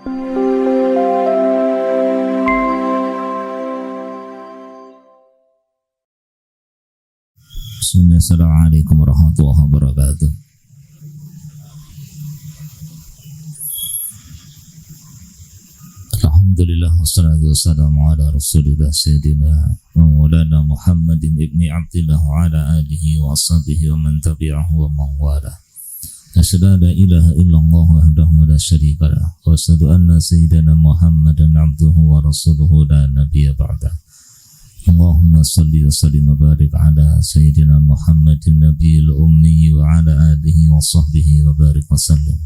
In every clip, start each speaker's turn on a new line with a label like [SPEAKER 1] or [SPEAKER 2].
[SPEAKER 1] Assalamualaikum warahmatullahi wabarakatuh. Alhamdulillah wassalatu wassalamu ala rasulillah sayyidina wa maulana Muhammadin ibni Abdillah wa ala alihi wa ashabihi wa man tabi'ahu wa man wala. Asyhadu an la ilaha illallah wahdahu la syarika lah wa asyhadu anna sayyidina Muhammadan abduhu wa rasuluhu la nabiyya ba'dah. Allahumma salli wa sallim wa barik ala sayyidina Muhammadin nabiyil ummi wa ala alihi wa sahbihi wa barik wa sallim.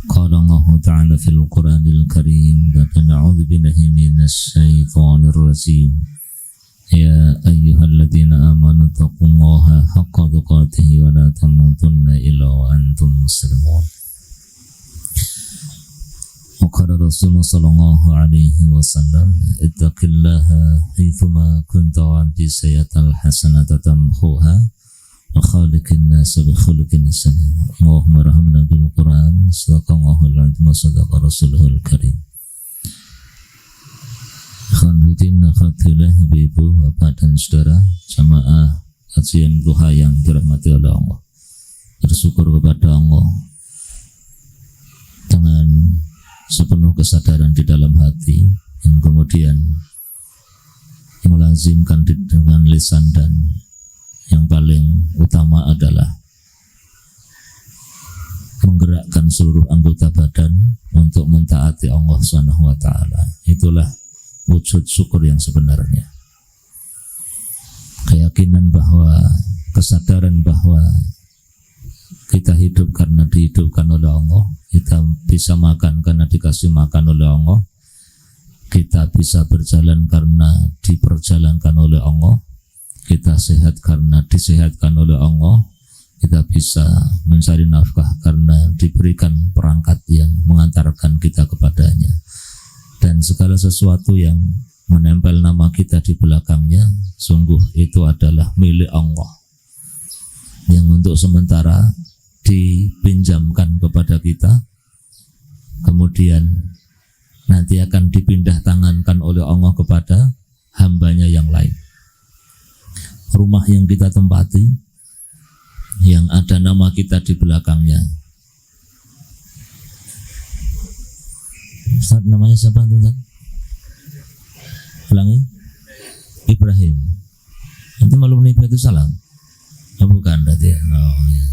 [SPEAKER 1] Qala Allah ta'ala fil Qur'anil Karim wa na'udzu billahi minasy syaithanir rajim. Ya ayyuhalladzina amanu taqullaha haqqa tuqatih wa la tamutunna illa wa antum muslimun. Qala Rasulullah sallallahu alaihi wasallam ittaqillaha haitsuma kunta wa bisayatal hasanata tamhuha wa khaliqin nas bi khuluqin hasan. Allahumma rahmna bil Qur'an sadaqallahul azim wa sadaqa rasuluhul karim. Khamdulillah khatilah ibu bapak dan saudara jamaah kajian duha yang dirahmati oleh Allah. Bersyukur kepada Allah dengan sepenuh kesadaran di dalam hati yang kemudian melazimkan dengan lisan, dan yang paling utama adalah menggerakkan seluruh anggota badan untuk mentaati Allah Subhanahu wa taala. Itulah wujud syukur yang sebenarnya. Keyakinan bahwa, kesadaran bahwa kita hidup karena dihidupkan oleh Allah, kita bisa makan karena dikasih makan oleh Allah, kita bisa berjalan karena diperjalankan oleh Allah, kita sehat karena disehatkan oleh Allah, kita bisa mencari nafkah karena diberikan perangkat yang mengantarkan kita kepadanya, dan segala sesuatu yang menempel nama kita di belakangnya, sungguh itu adalah milik Allah yang untuk sementara dipinjamkan kepada kita, kemudian nanti akan dipindah tangankan oleh Allah kepada hambanya yang lain. Rumah yang kita tempati, yang ada nama kita di belakangnya. Ustaz, namanya siapa tuh, Ustaz? Ulangi. Ibrahim. Itu alumni Baitus Salam? Oh, bukan berarti ya. Oh, ya.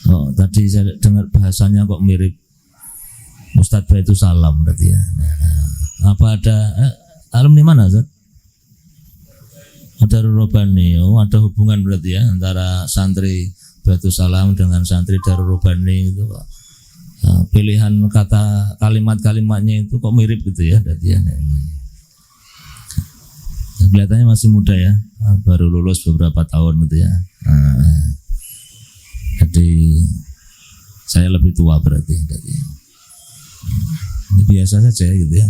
[SPEAKER 1] Oh, tadi saya dengar bahasanya kok mirip Ustadz Baitus Salam berarti ya. Nah, apa ada alumni mana, Ustaz? Ada Darurrobani. Oh, ada hubungan berarti ya antara santri Baitus Salam dengan santri Darurrobani itu kok. Pilihan kata kalimat-kalimatnya itu kok mirip gitu ya berarti ya. Kelihatannya masih muda ya, baru lulus beberapa tahun gitu ya. Jadi saya lebih tua berarti. Biasa saja gitu ya.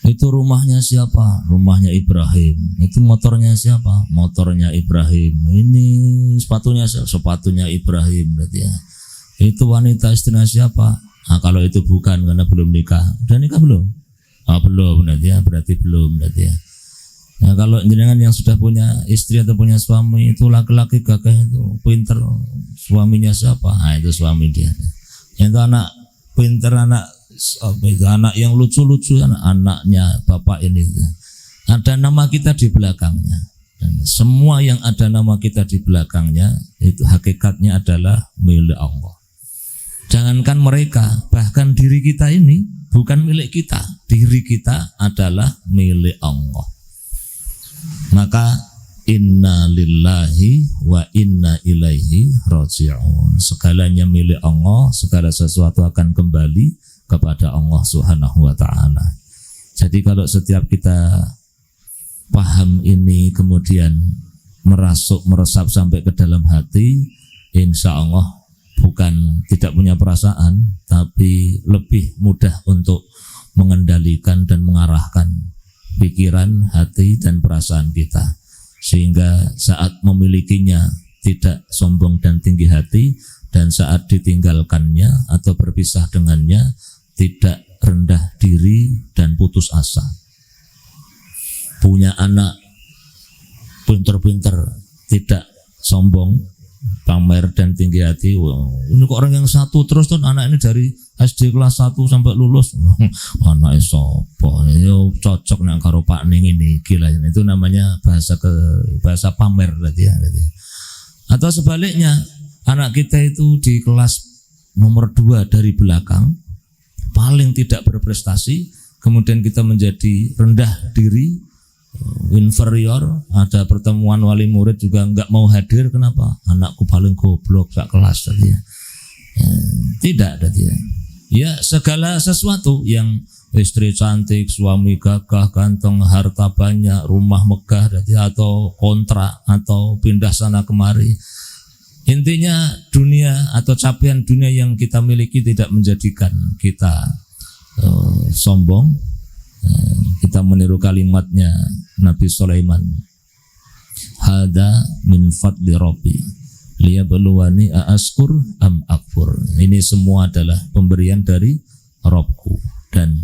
[SPEAKER 1] Itu rumahnya siapa? Rumahnya Ibrahim. Itu motornya siapa? Motornya Ibrahim. Ini sepatunya siapa? Sepatunya Ibrahim berarti ya. Itu wanita istrinya siapa? Nah, kalau itu bukan karena belum nikah. Udah nikah belum? Belum berarti ya. Berarti belum berarti ya. Nah, kalau jenengan yang sudah punya istri atau punya suami, itu laki-laki gagah itu pinter, suaminya siapa? Nah, itu suami dia. Yang itu anak pinter, anak itu anak yang lucu-lucu, anaknya bapak ini. Ada nama kita di belakangnya. Dan semua yang ada nama kita di belakangnya itu hakikatnya adalah milik Allah. Jangankan mereka, bahkan diri kita ini bukan milik kita. Diri kita adalah milik Allah. Maka inna lillahi wa inna ilaihi raji'un. Segalanya milik Allah, segala sesuatu akan kembali kepada Allah Subhanahu wa ta'ala. Jadi kalau setiap kita paham ini kemudian meresap sampai ke dalam hati, insya Allah bukan tidak punya perasaan, tapi lebih mudah untuk mengendalikan dan mengarahkan pikiran, hati, dan perasaan kita, sehingga saat memilikinya tidak sombong dan tinggi hati, dan saat ditinggalkannya atau berpisah dengannya tidak rendah diri dan putus asa. Punya anak pinter-pinter, tidak sombong, pamer dan tinggi hati. Wow, ini kok orang yang satu terus tuh, anak ini dari SD kelas 1 sampai lulus. Anak sopo ini cocok nang karo Pak Ning ini, gila. Itu namanya bahasa pamer berarti ya. Atau sebaliknya, anak kita itu di kelas nomor 2 dari belakang, paling tidak berprestasi, kemudian kita menjadi rendah diri, inferior. Ada pertemuan wali murid juga nggak mau hadir. Kenapa? Anakku paling goblok sak kelas tadi ya. Tidak tadi ya. Ya, segala sesuatu yang istri cantik, suami gagah, ganteng, harta banyak, rumah megah tadi, atau kontrak, atau pindah sana kemari. Intinya dunia atau capaian dunia yang kita miliki tidak menjadikan kita sombong. Kita meniru kalimatnya Nabi Sulaiman, hada min fadli rabbi liyabluwani aaskur am akfur. Ini semua adalah pemberian dari Robku, dan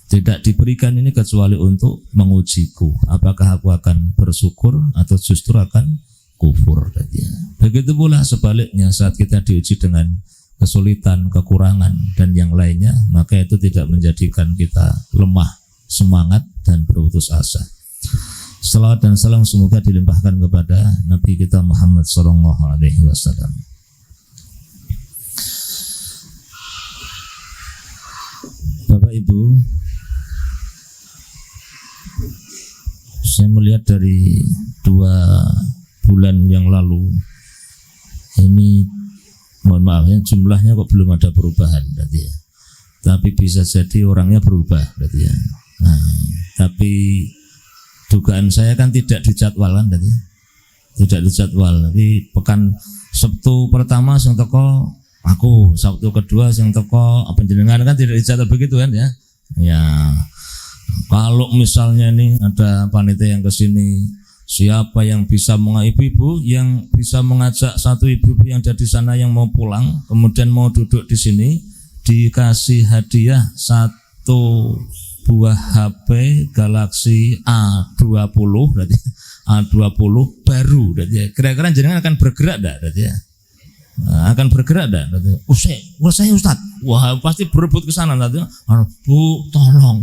[SPEAKER 1] tidak diberikan ini kecuali untuk mengujiku, apakah aku akan bersyukur atau justru akan kufur. Begitu pula sebaliknya, saat kita diuji dengan kesulitan, kekurangan dan yang lainnya, maka itu tidak menjadikan kita lemah semangat dan berputus asa. Salawat dan salam semoga dilimpahkan kepada Nabi kita Muhammad SAW. Bapak Ibu, saya melihat dari 2 bulan yang lalu ini, mohon maaf ya, jumlahnya kok belum ada perubahan berarti ya. Tapi bisa jadi orangnya berubah berarti ya. Nah, tapi dugaan saya kan tidak dijadwalkan tadi, tidak dijadwal. Tapi pekan Sabtu pertama sing teko aku, Sabtu kedua sing teko panjenengan, kan tidak dijadwal begitu kan ya. Ya, kalau misalnya nih ada panitia yang kesini, siapa yang bisa ibu-ibu yang bisa mengajak satu ibu-ibu yang ada di sana yang mau pulang, kemudian mau duduk di sini, dikasih hadiah 1 buah HP Galaxy A20 berarti A20 baru berarti. Kira-kira jenengan akan bergerak enggak berarti ya? Akan bergerak enggak berarti? Saya Ustaz. Wah, pasti berebut ke sana berarti. Bu, tolong.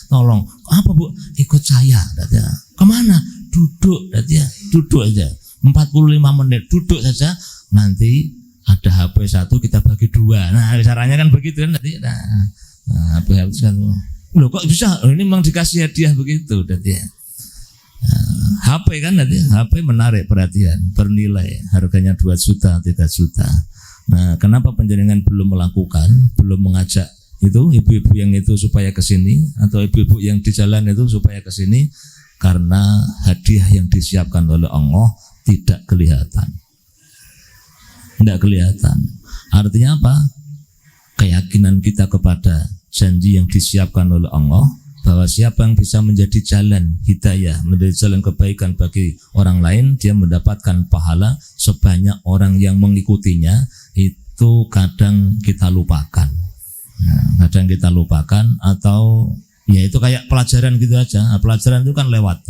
[SPEAKER 1] Tolong. Apa Bu? Ikut saya berarti. Kemana? Duduk berarti ya. Duduk aja. 45 menit duduk saja. Nanti ada HP 1 kita bagi 2. Nah, caranya kan begitu kan tadi. Nah, HP 1. Loh kok bisa? Ini memang dikasih hadiah begitu berarti ya. HP kan nanti, HP menarik perhatian, bernilai, harganya 2 juta, 3 juta. Nah, kenapa penjaringan belum melakukan, belum mengajak itu ibu-ibu yang itu supaya ke sini, atau ibu-ibu yang di jalan itu supaya ke sini? Karena hadiah yang disiapkan oleh Allah tidak kelihatan. Tidak kelihatan. Artinya apa? Keyakinan kita kepada janji yang disiapkan oleh Allah, bahwa siapa yang bisa menjadi jalan hidayah, menjadi jalan kebaikan bagi orang lain, dia mendapatkan pahala sebanyak orang yang mengikutinya. Itu kadang kita lupakan. Nah, kadang kita lupakan, atau ya itu kayak pelajaran gitu aja. Pelajaran itu kan lewat,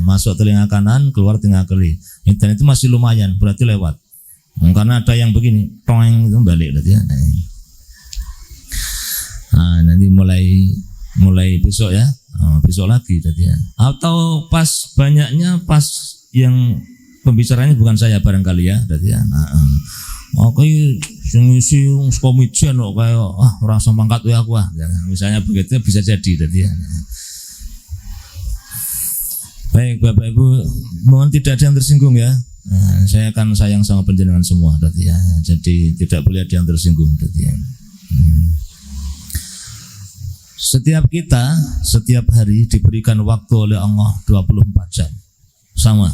[SPEAKER 1] masuk telinga kanan, keluar telinga kiri. Dan itu masih lumayan, berarti lewat. Karena ada yang begini, toeng itu balik berarti ya. Nah, nanti mulai besok ya, besok lagi tadi ya. Atau pas banyaknya, pas yang pembicaranya bukan saya barangkali ya, tadi ya. Nah, oke, sing isi komisian kok kayak ora usah mangkat wae aku ya. Misalnya begitu bisa jadi tadi ya. Baik Bapak Ibu, mohon tidak ada yang tersinggung ya. Nah, saya akan sayang sama panjenengan semua tadi ya. Jadi tidak boleh ada yang tersinggung tadi ya. Setiap kita, setiap hari diberikan waktu oleh Allah 24 jam. Sama.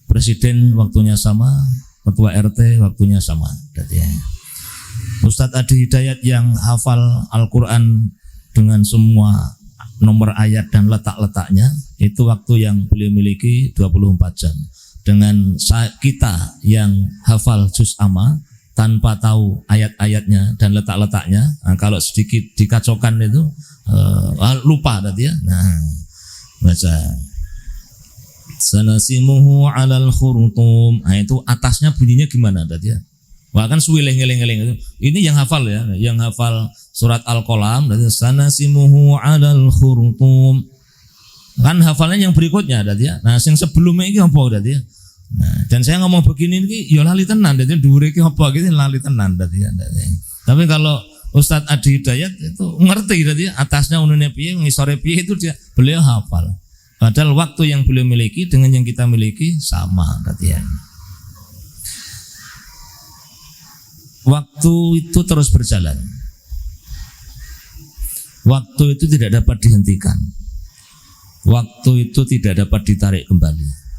[SPEAKER 1] Presiden waktunya sama, ketua RT waktunya sama. Ustadz Adi Hidayat yang hafal Al-Quran dengan semua nomor ayat dan letak-letaknya, itu waktu yang beliau miliki 24 jam. Dengan kita yang hafal juz amma tanpa tahu ayat-ayatnya dan letak-letaknya. Nah, kalau sedikit dikacaukan itu lupa tadi ya. Nah, baca sanasimuhu 'alal khurtum. Nah, itu atasnya bunyinya gimana tadi ya? Wah, kan suwileng-eleng itu. Ini yang hafal ya, yang hafal surat Al-Qalam tadi sanasimuhu 'alal khurtum. Kan hafalnya yang berikutnya tadi ya. Nah, yang sebelumnya ini apa tadi ya? Nah, dan saya ngomong begini ini ya lali tenan dadi dhuwure iki apa gitu lali tenan dadi. Tapi kalau Ustadz Adi Hidayat itu ngerti dadi atasnya unune piye ngisore piye itu beliau hafal. Padahal waktu yang beliau miliki dengan yang kita miliki sama dadi. Waktu itu terus berjalan. Waktu itu tidak dapat dihentikan. Waktu itu tidak dapat ditarik kembali.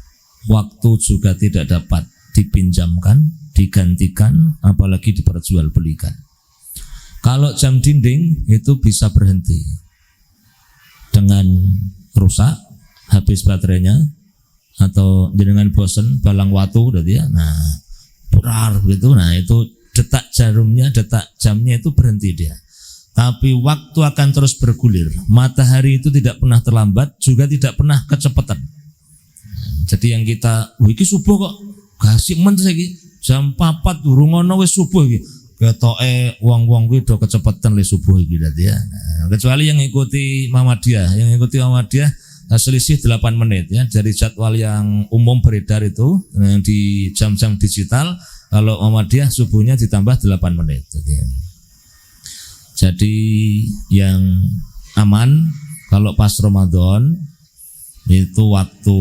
[SPEAKER 1] Waktu juga tidak dapat dipinjamkan, digantikan, apalagi diperjualbelikan. Kalau jam dinding itu bisa berhenti dengan rusak, habis baterainya, atau dengan bosen balang watu, tadi ya. Nah, berar gitu. Nah, itu detak jarumnya, detak jamnya itu berhenti dia. Tapi waktu akan terus bergulir. Matahari itu tidak pernah terlambat, juga tidak pernah kecepatan. Jadi yang kita, iki subuh kok gasik men saiki jam 4 durungono wis subuh iki. Ketoke wong-wong kuwi do kecepatan le subuh iki dadi ya. Nah, kecuali yang ikuti Muhammadiyah, selisih 8 menit ya dari jadwal yang umum beredar itu di jam-jam digital. Kalau Muhammadiyah subuhnya ditambah 8 menit. Jadi yang aman kalau pas Ramadan itu waktu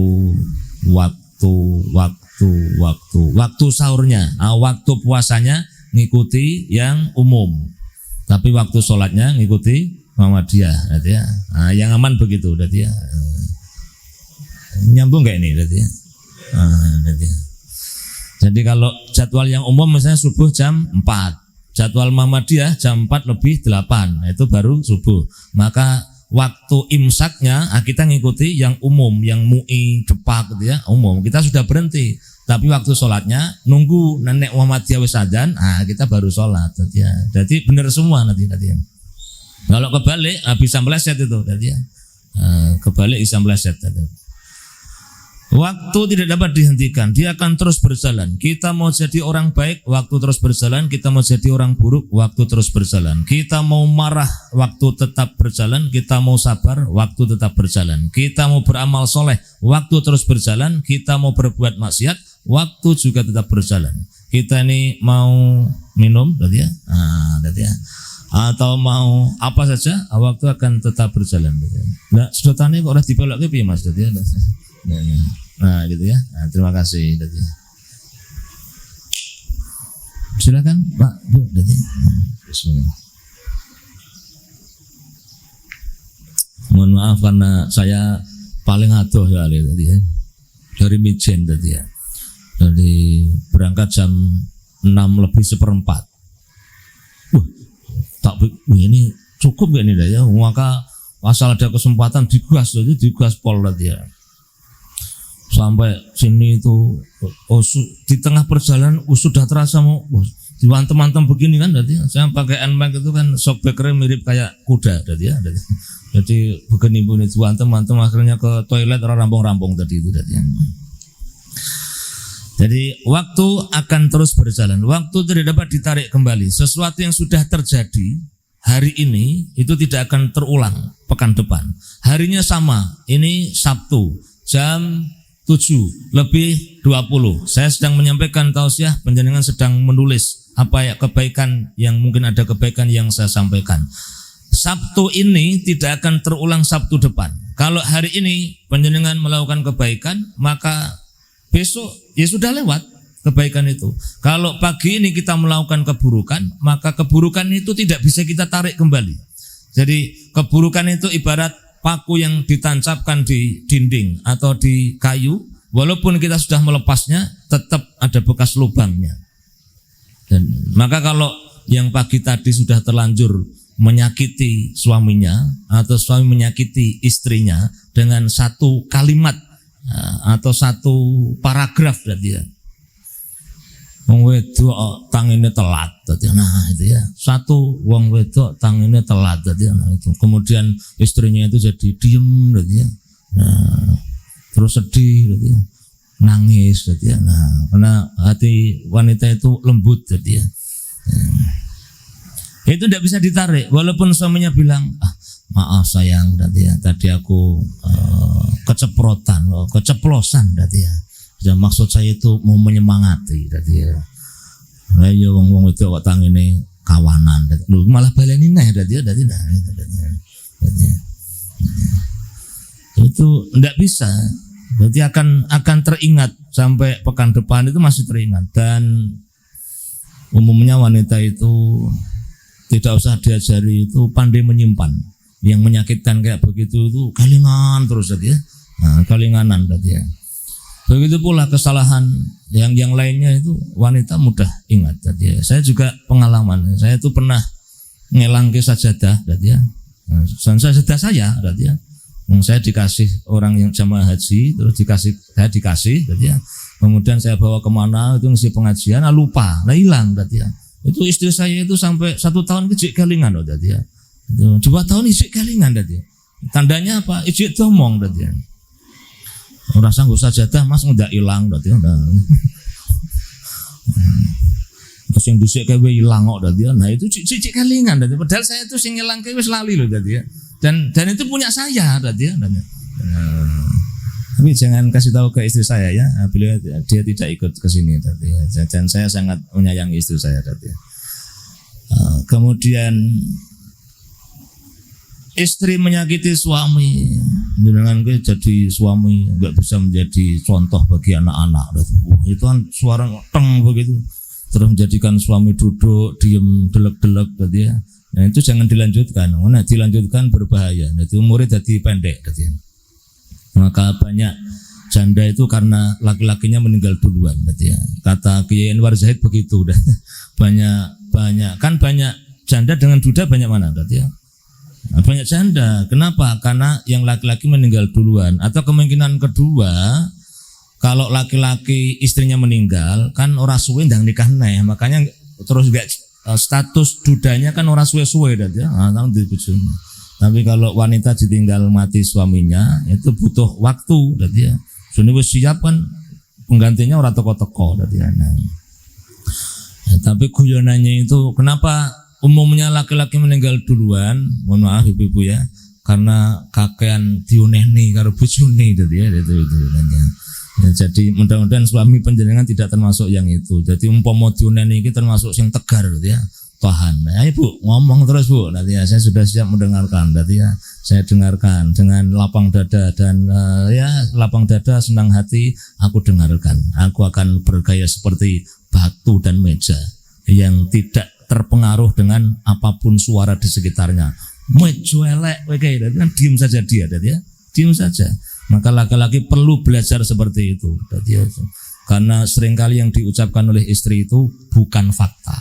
[SPEAKER 1] sahurnya, waktu puasanya ngikuti yang umum, tapi waktu sholatnya ngikuti Muhammadiyah, ya. Nah, yang aman begitu, ya. Nyambung nggak ini, ya. Jadi kalau jadwal yang umum misalnya subuh jam 4, jadwal Muhammadiyah jam 4 lebih 8, itu baru subuh. Maka waktu imsaknya kita ngikuti yang umum, yang MUI, Depak gitu ya, umum. Kita sudah berhenti. Tapi waktu sholatnya nunggu nenek Muhammadiyah wis adzan, kita baru sholat. Jadi benar semua nanti. Kalau kebalik bisa meleset itu, ya. Kebalik bisa meleset. Waktu tidak dapat dihentikan, dia akan terus berjalan. Kita mau jadi orang baik, waktu terus berjalan. Kita mau jadi orang buruk, waktu terus berjalan. Kita mau marah, waktu tetap berjalan. Kita mau sabar, waktu tetap berjalan. Kita mau beramal soleh, waktu terus berjalan. Kita mau berbuat maksiat, waktu juga tetap berjalan. Kita ini mau minum, ya, ya. Atau mau apa saja, waktu akan tetap berjalan. Nah, sedotannya kok udah dipelok ke piye Mas, ya. Nah gitu ya. Nah, terima kasih. Silakan Pak Bu. Bismillah. Mohon maaf karena saya paling adoh ya tadi ya. Dari Mijen tadi ya. Dari berangkat jam 6:04. Ini cukup gak nih ya. Maka asal ada kesempatan digas pol tadi ya. Sampai sini itu di tengah perjalanan sudah terasa mau diwantem-wantem begini kan tadi. Saya pakai NMAX itu kan shockbreaker mirip kayak kuda tadi ya. Jadi begini bunyi diwantem-wantem akhirnya ke toilet rampung-rampung tadi itu tadi. Jadi waktu akan terus berjalan. Waktu tidak dapat ditarik kembali. Sesuatu yang sudah terjadi hari ini itu tidak akan terulang pekan depan. Harinya sama. Ini Sabtu jam 7:20. Saya sedang menyampaikan tausiah, panjenengan sedang menulis apa ya kebaikan yang mungkin ada kebaikan yang saya sampaikan. Sabtu ini tidak akan terulang Sabtu depan. Kalau hari ini panjenengan melakukan kebaikan, maka besok ya sudah lewat kebaikan itu. Kalau pagi ini kita melakukan keburukan, maka keburukan itu tidak bisa kita tarik kembali. Jadi keburukan itu ibarat paku yang ditancapkan di dinding atau di kayu, walaupun kita sudah melepasnya, tetap ada bekas lubangnya. Dan maka kalau yang pagi tadi sudah terlanjur menyakiti suaminya atau suami menyakiti istrinya dengan satu kalimat atau satu paragraf berarti ya, Wong wedok tangine telat dadi nah itu ya. Satu wong wedok tangine telat dadi nah itu. Kemudian istrinya itu jadi diem dadi ya. Nah, terus sedih dadi ya. Nangis dadi ya. Nah, karena hati wanita itu lembut dadi ya. Itu tidak bisa ditarik walaupun suaminya bilang, maaf sayang dadi ya. Tadi aku keceplosan dadi ya. Ya maksud saya itu mau menyemangati tadi ya. Lah ya wong-wong itu kok tangine kawanan. Lho malah baleni neh tadi ya tadi nah itu tadi. Itu enggak bisa. Berarti akan teringat sampai pekan depan itu masih teringat dan umumnya wanita itu tidak usah diajari itu pandai menyimpan. Yang menyakitkan kayak begitu itu kalingan terus tadi ya. Nah, kalinganan tadi ya. Begitu pula kesalahan yang lainnya itu wanita mudah ingat tadi ya. Saya juga pengalaman, saya itu pernah ngelangke sajadah tadi ya. Sajadah saya tadi ya. Saya dikasih orang yang jamaah haji, terus saya dikasih tadi ya. Kemudian saya bawa kemana itu ngisi pengajian, lupa, hilang tadi ya. Itu istri saya itu sampai 1 tahun ijik kelingan loh tadi ya. 2 tahun ijik kelingan tadi ya. Tandanya apa? Ijik domong tadi ya. Ora sanggup sajadah Mas ndak ilang dadi udah. Terus yang dhisik kowe ilang kok dadi. Nah itu cicik kelingan dadi padahal saya itu sing ngilangke wis lali lho dadi ya. Dan itu punya saya dadi ya. Tapi jangan kasih tahu ke istri saya ya, beliau dia tidak ikut ke sini tadi ya. Dan saya sangat menyayangi istri saya tadi ya. Kemudian istri menyakiti suami, dengan gue jadi suami nggak bisa menjadi contoh bagi anak-anak. Itu kan suara teng begitu, terus menjadikan suami duduk diem delek-delek tadi ya. Nah itu jangan dilanjutkan. Nah dilanjutkan berbahaya. Nanti umurnya jadi pendek tadi. Maka banyak janda itu karena laki-lakinya meninggal duluan tadi ya. Kata Kiai Anwar Zahid begitu dah. Banyak janda dengan duda banyak mana tadi ya. Banyak janda. Kenapa? Karena yang laki-laki meninggal duluan. Atau kemungkinan kedua, kalau laki-laki istrinya meninggal, kan orang suwe ndang nikah neh. Makanya terus gak status dudanya kan orang suwe-suwe dah ya. Tapi kalau wanita ditinggal mati suaminya, itu butuh waktu dah ya. Sudah siap kan penggantinya orang teko-teko dah ya. Tapi guyonannya itu kenapa? Umumnya laki-laki meninggal duluan, mohon maaf ibu-ibu ya, karena kakean diunehni karo bojone gitu ya, itu. Ya, jadi mudah-mudahan suami panjenengan tidak termasuk yang itu. Jadi umpama diunehni iki termasuk sing tegar gitu ya. Tahan. Nah, Ibu ngomong terus Bu. Nanti ya saya sudah siap mendengarkan. Nanti ya saya dengarkan dengan lapang dada dan lapang dada senang hati aku dengarkan. Aku akan bergaya seperti batu dan meja yang tidak terpengaruh dengan apapun suara di sekitarnya. Mejo elek kayak kan diam saja dia ya. Diam saja. Maka laki-laki perlu belajar seperti itu. Karena seringkali yang diucapkan oleh istri itu bukan fakta.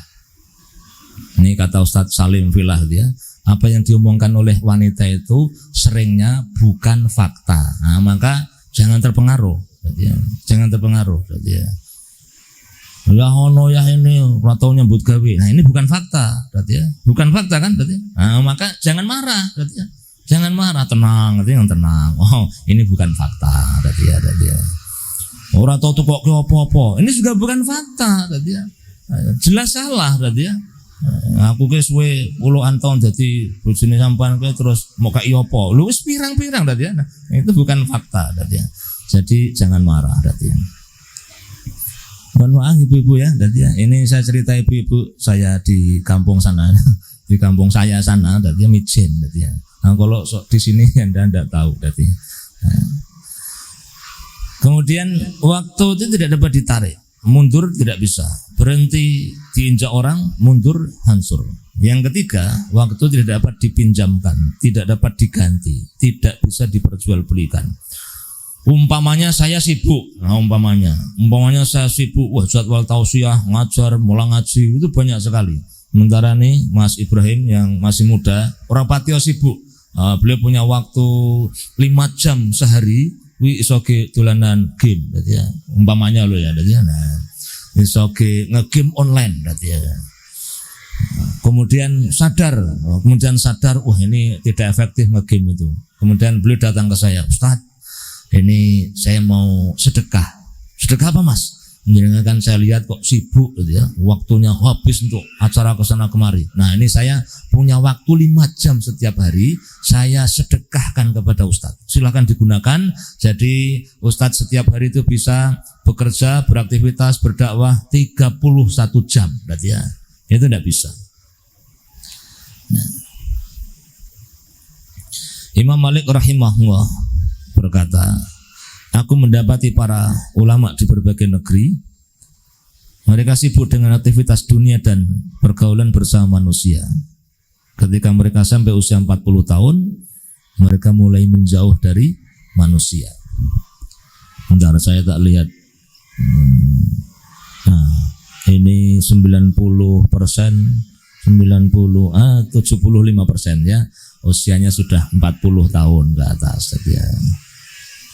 [SPEAKER 1] Ini kata Ustadz Salim Filah dia, apa yang diomongkan oleh wanita itu seringnya bukan fakta. Nah, maka jangan terpengaruh. Jangan terpengaruh. Ya ono ya ini ratau nyambut gawe. Nah ini bukan fakta, berarti ya. Bukan fakta kan berarti. Nah, maka jangan marah, berarti ya. Jangan marah, tenang, berarti yang tenang. Oh, ini bukan fakta, berarti ya. Ora tau kok apa-apa. Ini juga bukan fakta, berarti ya. Jelas salah, berarti ya. Aku ke suwe puluhan tahun jadi bojone sampean kowe terus mau kaya apa? Lu wis pirang-pirang berarti ya. Nah, itu bukan fakta, berarti ya. Jadi jangan marah, berarti ya. Mohon maaf ibu-ibu ya, dan ya ini saya cerita ibu-ibu saya di kampung sana, di kampung saya sana, dan dia mijen, dan ya. Nah kalau di sini Anda tidak tahu, dan ya. Nah. Kemudian waktu itu tidak dapat ditarik, mundur tidak bisa, berhenti diinjak orang, mundur hancur. Yang ketiga, waktu tidak dapat dipinjamkan, tidak dapat diganti, tidak bisa diperjualbelikan. Umpamanya saya sibuk, umpamanya saya sibuk, jadwal tausiah, ngajar, mulang ngaji, itu banyak sekali. Sementara nih Mas Ibrahim yang masih muda, orang patio sibuk, beliau punya waktu 5 jam sehari, iso ke dolanan game, ya. Umpamanya loh ya, nah, iso nge-game online berarti ya. Kemudian sadar, wah ini tidak efektif nge-game itu. Kemudian beliau datang ke saya, Ustaz, ini saya mau sedekah. Sedekah apa Mas? Kan saya lihat kok sibuk gitu ya, waktunya habis untuk acara kesana kemari. Nah ini saya punya waktu 5 jam setiap hari, saya sedekahkan kepada Ustadz. Silahkan digunakan. Jadi Ustadz setiap hari itu bisa bekerja, beraktivitas, berdakwah 31 jam berarti ya. Itu tidak bisa. Nah. Imam Malik rahimahullah berkata, aku mendapati para ulama di berbagai negeri, mereka sibuk dengan aktivitas dunia dan pergaulan bersama manusia. Ketika mereka sampai usia 40 tahun, mereka mulai menjauh dari manusia. Bentar, saya tak lihat. Nah, ini 75% ya, usianya sudah 40 tahun ke atas ya.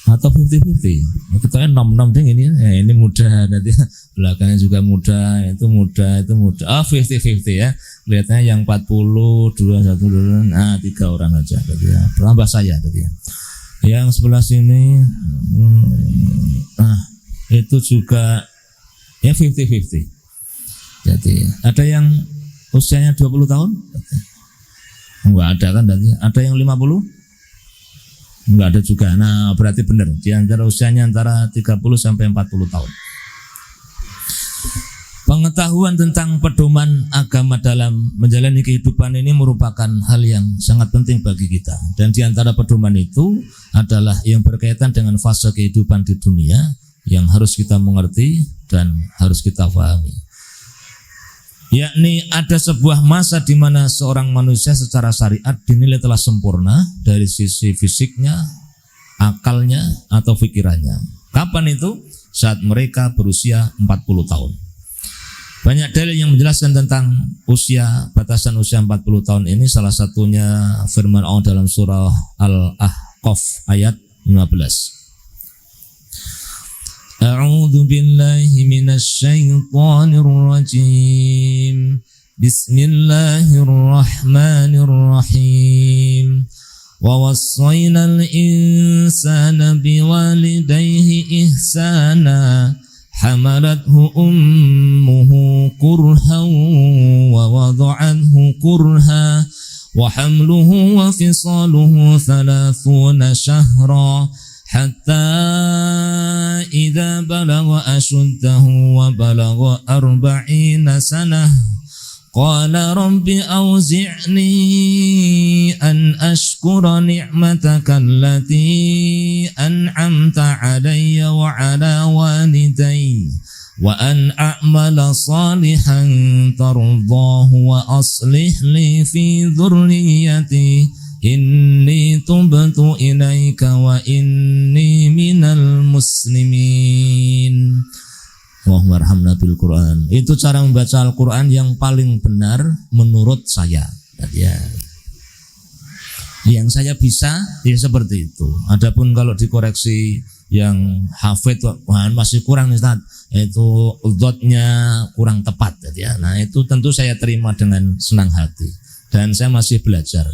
[SPEAKER 1] Atau 50-50, kita kan 6 ding ini, ini muda, nanti belakangnya juga muda, itu muda, 50-50 ya, kelihatannya yang 40, 2, 1, 3 orang aja, ya. Tambah saya tadi ya. Yang sebelah sini, itu juga ya 50-50. Jadi ada yang usianya 20 tahun, enggak ada kan tadi, ada yang 50. Enggak ada juga. Nah, berarti benar. Di antara usianya antara 30 sampai 40 tahun. Pengetahuan tentang pedoman agama dalam menjalani kehidupan ini merupakan hal yang sangat penting bagi kita. Dan di antara pedoman itu adalah yang berkaitan dengan fase kehidupan di dunia yang harus kita mengerti dan harus kita pahami. Yakni ada sebuah masa di mana seorang manusia secara syariat dinilai telah sempurna dari sisi fisiknya, akalnya, atau pikirannya. Kapan itu? Saat mereka berusia 40 tahun. Banyak dalil yang menjelaskan tentang batasan usia 40 tahun ini. Salah satunya firman Allah dalam surah Al-Ahqaf ayat 15. A'udzu billahi minasy syaithanir rajim. Bismillahirrahmanirrahim. Wa wassaynal insana biwalidayhi ihsana. Hamalathu ummuhu kurhan wa wada'athu kurha wa hamluhu wa fisaluhu 30 shahra. Hatta idza balagha ashuddahu wa balagha 40 sanah qala rabbi awzi'ni an ashkura ni'mataka allati an'amta 'alayya wa 'ala walidayya wa an a'mala salihan tardahu wa aslih li fi dhurriyyati inni tubtu ilaika wa inni minal muslimin. Allahumma arhamna bil Quran. Itu cara membaca Al-Quran yang paling benar menurut saya. Ya. Yang saya bisa ya seperti itu. Adapun kalau dikoreksi yang hafid masih kurang Ustaz, itu dotnya kurang tepat ya. Nah itu tentu saya terima dengan senang hati dan saya masih belajar.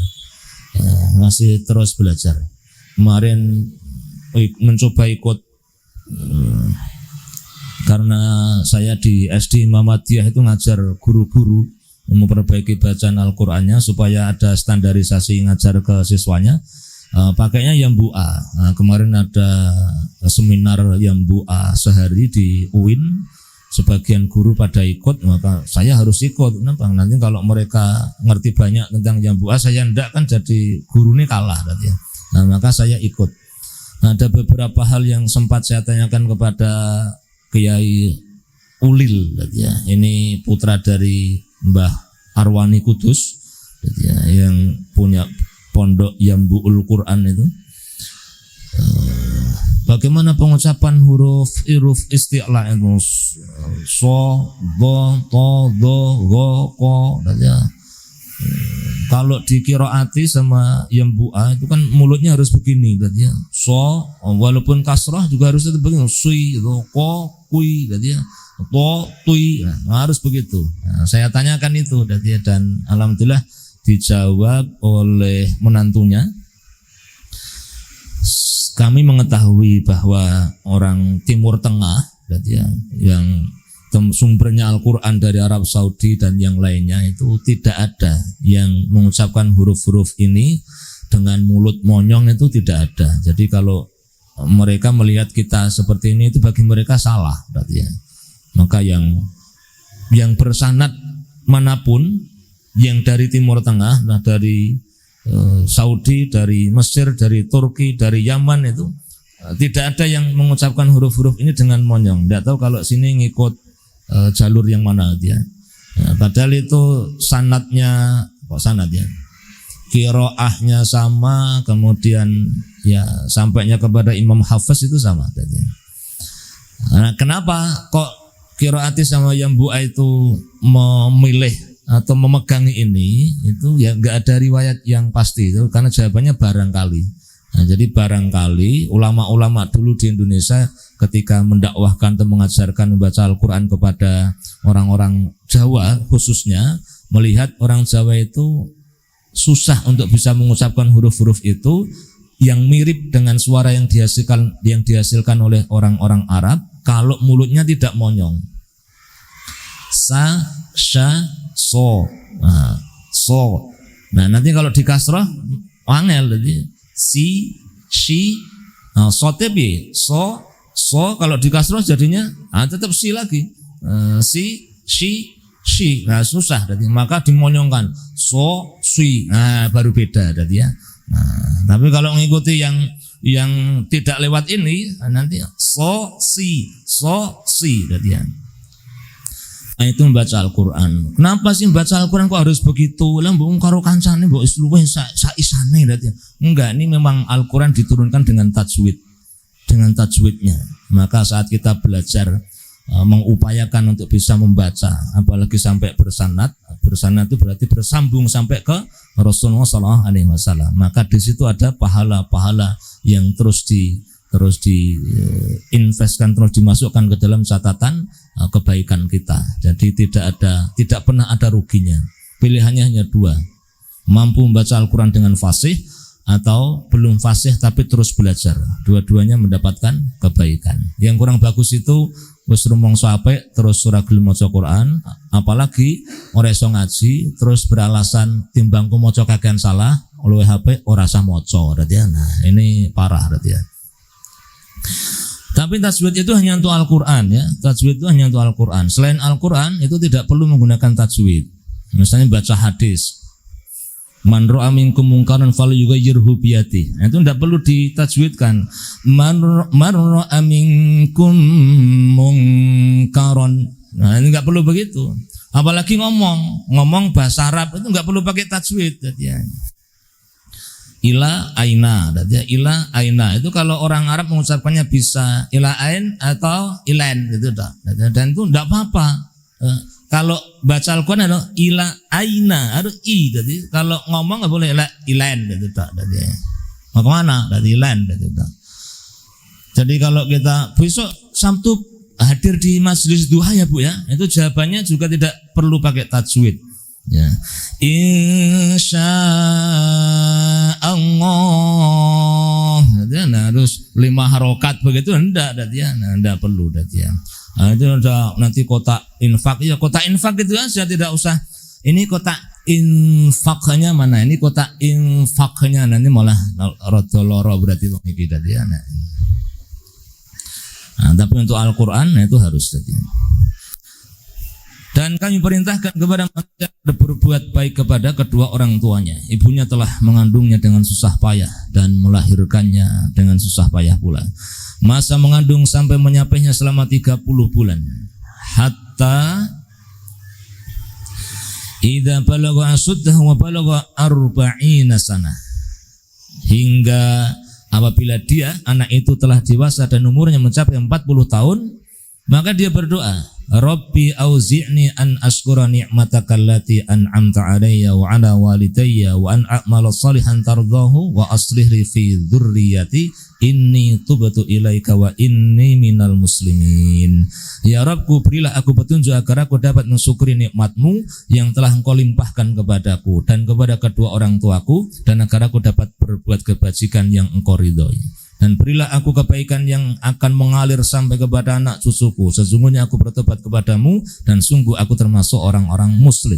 [SPEAKER 1] Masih terus belajar. Kemarin mencoba ikut karena saya di SD Muhammadiyah itu ngajar guru-guru memperbaiki bacaan Al-Qur'annya supaya ada standarisasi ngajar ke siswanya. Pakainya Yambu'a. Kemarin ada seminar Yambu'a sehari di UIN. Sebagian guru pada ikut, maka saya harus ikut. Kenapa? Nanti kalau mereka ngerti banyak tentang Yambu'a, saya ndak kan jadi guru ini kalah berarti ya. Nah, maka saya ikut. Nah, ada beberapa hal yang sempat saya tanyakan kepada Kiai Ulil berarti ya. Ini putra dari Mbah Arwani Kudus berarti ya, yang punya pondok Yambu'ul Quran itu. Bagaimana pengucapan huruf isti'la itu? So, do, to, do, go, ko. Kalau di qiraati sama Yambu'a itu kan mulutnya harus begini, berarti ya. So, walaupun kasrah juga harus tetap begini. Sui, do, ko, kui, berarti ya. tui, harus begitu. Nah, saya tanyakan itu dan alhamdulillah dijawab oleh menantunya. Kami mengetahui bahwa orang Timur Tengah yang sumbernya Al-Quran dari Arab Saudi dan yang lainnya itu tidak ada yang mengucapkan huruf-huruf ini dengan mulut monyong, itu tidak ada. Jadi kalau mereka melihat kita seperti ini itu bagi mereka salah berarti ya. Maka yang bersanad manapun yang dari Timur Tengah, nah dari Saudi, dari Mesir, dari Turki, dari Yaman itu tidak ada yang mengucapkan huruf-huruf ini dengan monyong. Tidak tahu kalau sini ngikut jalur yang mana dia. Padahal itu sanadnya, kok sanad ya? Qiraahnya sama, kemudian ya sampainya kepada Imam Hafiz itu sama. Nah, kenapa kok qiraati sama Yambu'a itu memilih atau memegangi ini? Itu ya nggak ada riwayat yang pasti itu, karena jawabannya barangkali. Nah, jadi barangkali ulama-ulama dulu di Indonesia ketika mendakwahkan atau mengajarkan membaca Al-Quran kepada orang-orang Jawa khususnya, melihat orang Jawa itu susah untuk bisa mengucapkan huruf-huruf itu yang mirip dengan suara yang dihasilkan oleh orang-orang Arab kalau mulutnya tidak monyong. Sa, sya, so. Nah, so. Nah, nanti kalau di kasrah angel jadi si, shi, sote bi, so, kalau di kasrah jadinya tetap si lagi, si, shi, shi, nah susah, jadi maka dimonyongkan, so, si, nah baru beda, jadi ya. Nah, tapi kalau mengikuti yang tidak lewat ini, nanti so, si, jadi ya. Nah, itu membaca Al-Quran. Kenapa sih membaca Al-Quran kok harus begitu? Lah mbok karo kancane mbok wis luwih saisane berarti. Enggak, ini memang Al-Quran diturunkan dengan tajwid. Dengan tajwidnya. Maka saat kita belajar mengupayakan untuk bisa membaca, apalagi sampai bersanad itu berarti bersambung sampai ke Rasulullah SAW. Maka di situ ada pahala-pahala yang terus diinvestkan, terus dimasukkan ke dalam catatan kebaikan kita. Jadi tidak pernah ada ruginya. Pilihannya hanya dua, mampu membaca Al-Quran dengan fasih atau belum fasih tapi terus belajar. Dua-duanya mendapatkan kebaikan. Yang kurang bagus itu wis rumangsa apik terus ora gelem maca Quran, apalagi ora iso ngaji terus beralasan timbangku maca kakean salah, luwih apik ora usah maca. Nah, ini parah berarti ya. Tapi tajwid itu hanya untuk Al-Quran ya. Tajwid itu hanya untuk Al-Quran. Selain Al-Quran itu tidak perlu menggunakan tajwid. Misalnya baca hadis, man ra'a minkum munkaran falyughayyirhu biyadihi. Itu tidak perlu ditajwidkan. Man ra'a minkum munkaran. Nah, ini enggak perlu begitu. Apalagi ngomong bahasa Arab itu enggak perlu pakai tajwid. Ya. Ila aina, ila aina itu kalau orang Arab mengucapkannya bisa ila ain atau ilain gitu dah. Dan itu tidak apa-apa. Kalau baca Al-Quran adalah ila aina harus i, jadi kalau ngomong nggak boleh ila ilain gitu dah. Mau kemana? Dari ilain gitu dah. Jadi kalau kita besok Sabtu hadir di majelis duha ya Bu ya, itu jawabannya juga tidak perlu pakai tajwid. Ya. Insya Allah, nah, harus 5 harokat begitu enggak ya, nah, enggak perlu ya. Nah, itu ada nanti kotak infak ya, kotak infak itu aja tidak usah. Ini kotak infaknya mana? Ini kotak infaknya nanti malah rodoloro berarti iki tadi ya. Nah, tapi untuk Al-Quran nah, itu harus tadi. Dan kami perintahkan kepada manusia berbuat baik kepada kedua orang tuanya. Ibunya telah mengandungnya dengan susah payah dan melahirkannya dengan susah payah pula. Masa mengandung sampai menyapihnya selama 30 bulan. Hatta idza balagha asuddahu wa balagha 40 sanah. Hingga apabila dia anak itu telah dewasa dan umurnya mencapai 40 tahun, maka dia berdoa, Rabbi auzi'ni an ashkura ni'mataka allati an'amta 'alayya wa 'ala walidayya wa an a'mala shalihan tardahu wa aslih li fi dzurriyyati inni tubtu ilaika wa inni minal muslimin. Ya Rabbku, berilah aku petunjuk agar aku dapat mensyukuri nikmat-Mu yang telah Engkau limpahkan kepadaku dan kepada kedua orang tuaku, dan agar aku dapat berbuat kebajikan yang Engkau ridhoi. Dan berilah aku kebaikan yang akan mengalir sampai kepada anak cucuku. Sesungguhnya aku bertobat kepadamu dan sungguh aku termasuk orang-orang muslim.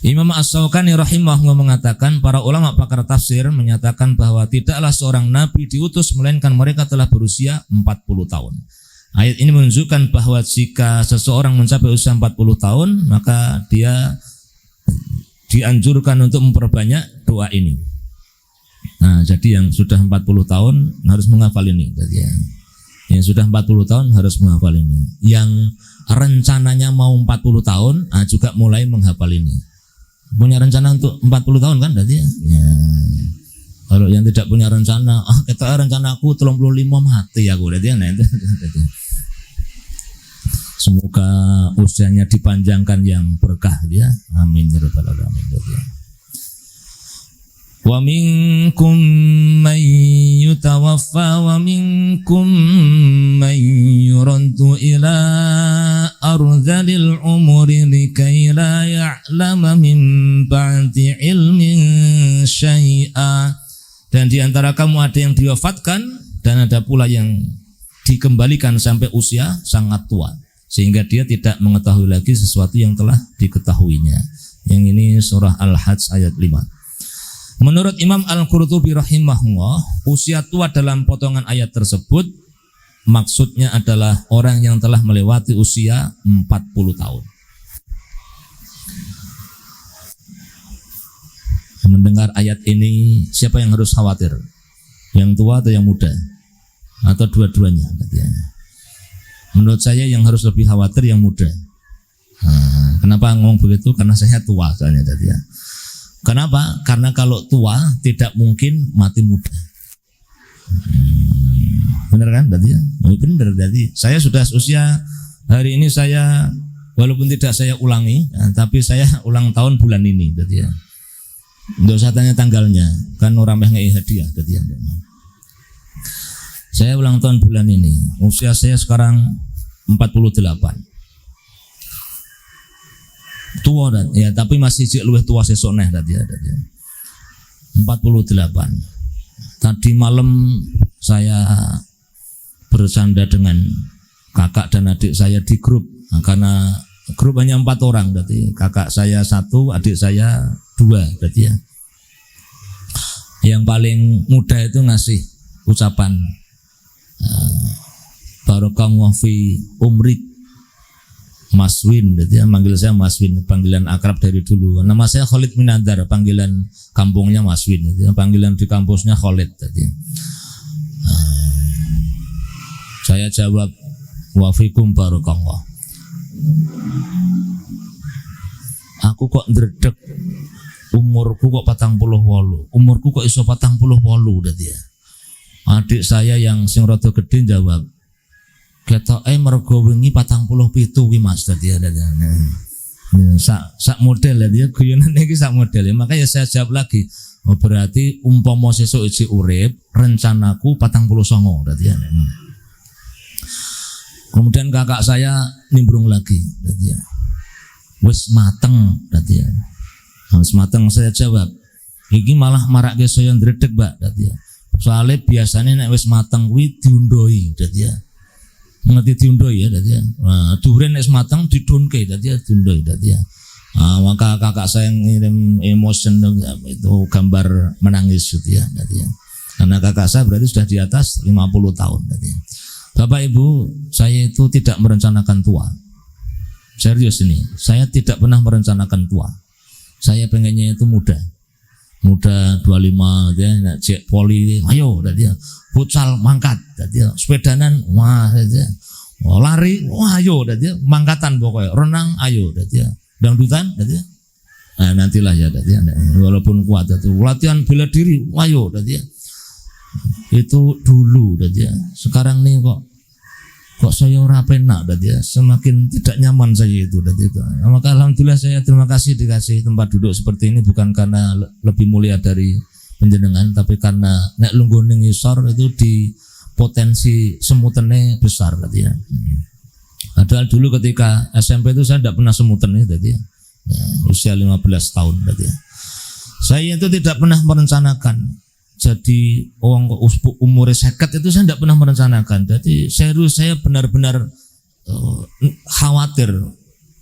[SPEAKER 1] Imam As-Syaukani rahimahullah mengatakan, para ulama pakar tafsir menyatakan bahwa tidaklah seorang nabi diutus melainkan mereka telah berusia 40 tahun. Ayat ini menunjukkan bahwa jika seseorang mencapai usia 40 tahun, maka dia dianjurkan untuk memperbanyak doa ini. Nah, jadi yang sudah 40 tahun harus menghafal ini. Yang sudah 40 tahun harus menghafal ini. Yang rencananya mau 40 tahun juga mulai menghafal ini. Punya rencana untuk 40 tahun kan berarti ya? Kalau yang tidak punya rencana, kita rencana aku 35 mati aku berarti ya. Nah, itu. Semoga usianya dipanjangkan yang berkah ya. Amin ya rabbal alamin. Wa minkum man yutawaffa wa minkum man yuraddu ila arzalil umuri likay la ya'lama min ba'di ilmin syai'a. Dan di antara kamu ada yang diwafatkan dan ada pula yang dikembalikan sampai usia sangat tua, sehingga dia tidak mengetahui lagi sesuatu yang telah diketahuinya. Yang ini surah Al-Hajj ayat 5. Menurut Imam Al-Qurtubi rahimahullah, usia tua dalam potongan ayat tersebut maksudnya adalah orang yang telah melewati usia 40 tahun. Mendengar ayat ini, siapa yang harus khawatir? Yang tua atau yang muda? Atau dua-duanya? Menurut saya yang harus lebih khawatir yang muda. Kenapa ngomong begitu? Karena saya tua soalnya tadi ya. Kenapa? Karena kalau tua tidak mungkin mati muda. Benar kan berarti ya? Benar berarti. Saya sudah usia hari ini, saya walaupun tidak saya ulangi, tapi saya ulang tahun bulan ini berarti ya. Nggak usah tanya tanggalnya, kan orang ngei hadiah berarti ya. Saya ulang tahun bulan ini. Usia saya sekarang 48. Tua dan ya, tapi masih cik luwih tua sesuk neh tadi ya. 48. Tadi malam saya bersanda dengan kakak dan adik saya di grup. Nah, karena grup hanya 4 orang, berarti kakak saya 1, adik saya 2 berarti ya. Yang paling muda itu ngasih ucapan Barakallahu fi umrik, Mas Win, berarti ya, manggil saya Mas Win, panggilan akrab dari dulu. Nama saya Khalid Minandar, panggilan kampungnya Mas Win, berarti ya, panggilan di kampusnya Khalid, berarti ya. Saya jawab wa fikum barakallah. Aku kok ndredeg, umurku kok 48, umurku kok iso 48 berarti ya. Adik saya yang sing rada gede jawab, ketoke mergo wingi 47 ki Mas dadi ya. Sak model ya, guyonan iki sak model. Makanya saya jawab lagi, oh, berarti umpama sesuk iki urip, rencanaku 49 berarti ya. Kemudian kakak saya nimbrung lagi berarti ya. Wis mateng berarti ya. Wis mateng, saya jawab, iki malah marake saya ndredeg, Mbak berarti ya. Soalnya biasanya nek wis mateng kuwi diundoi berarti ya. Ngerti diundoi ya berarti ya. Nah, duren nek mateng didunke berarti ya, diundoi berarti ya. Maka kakak saya ngirim emotion itu gambar menangis gitu ya berarti ya. Karena kakak saya berarti sudah di atas 50 tahun berarti ya. Bapak Ibu, saya itu tidak merencanakan tua. Serius ini, saya tidak pernah merencanakan tua. Saya pengennya itu muda 25 ya, nak cek poli, ayo berarti ya. Futsal mangkat berarti ya. Sepedanan, wah berarti ya. Lari, wah ayo berarti ya. Mangkatan pokoknya, renang ayo berarti ya. Dangdutan berarti ya. Nah, nantilah ya berarti ya. Walaupun kuat itu latihan bela diri, ayo berarti ya. Itu dulu berarti ya. Sekarang nih kok saya ora penak berarti ya, semakin tidak nyaman saya itu berarti itu. Maka alhamdulillah saya terima kasih dikasih tempat duduk seperti ini, bukan karena lebih mulia dari penjenengan, tapi karena nek lungguh ning ngisor itu di potensi semutene besar tadi ya. Padahal dulu ketika SMP itu saya tidak pernah semuten ya tadi ya. Usia 15 tahun tadi ya. Saya itu tidak pernah merencanakan jadi umur 50 itu saya tidak pernah merencanakan. Jadi serius saya benar-benar khawatir.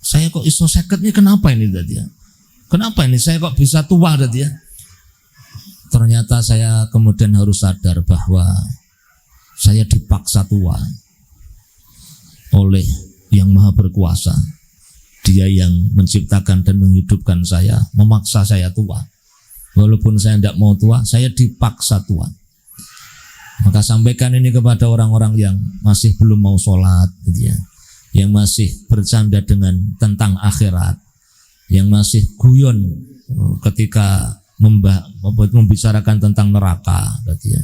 [SPEAKER 1] Saya kok iso 50 ini kenapa ini tadi ya? Kenapa ini saya kok bisa tua tadi ya? Ternyata saya kemudian harus sadar bahwa saya dipaksa tua oleh yang maha berkuasa. Dia yang menciptakan dan menghidupkan saya, memaksa saya tua. Walaupun saya tidak mau tua, saya dipaksa tua. Maka sampaikan ini kepada orang-orang yang masih belum mau sholat, gitu ya, yang masih bercanda dengan tentang akhirat, yang masih guyon ketika membicarakan tentang neraka, gitu ya.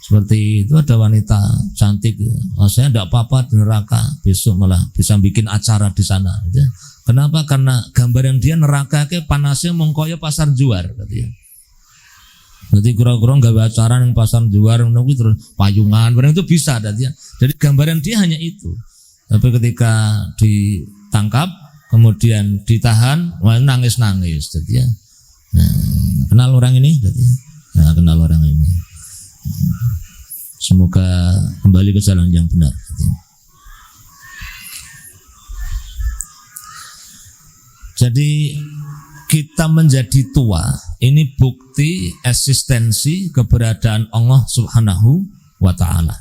[SPEAKER 1] Seperti itu ada wanita cantik, saya tidak apa-apa di neraka, besok malah bisa bikin acara di sana. Gitu. Kenapa? Karena gambaran dia neraka ke panasnya mengkoyo pasar juar. Gitu. Jadi kira-kira nggak acara yang pasar juar, terus payungan, barang itu bisa. Gitu. Jadi gambaran dia hanya itu. Tapi ketika ditangkap, kemudian ditahan, nangis-nangis. Gitu. Nah, kenal orang ini? Gitu. Nah, kenal orang ini. Semoga kembali ke jalan yang benar. Jadi kita menjadi tua ini bukti eksistensi keberadaan Allah Subhanahu wa ta'ala.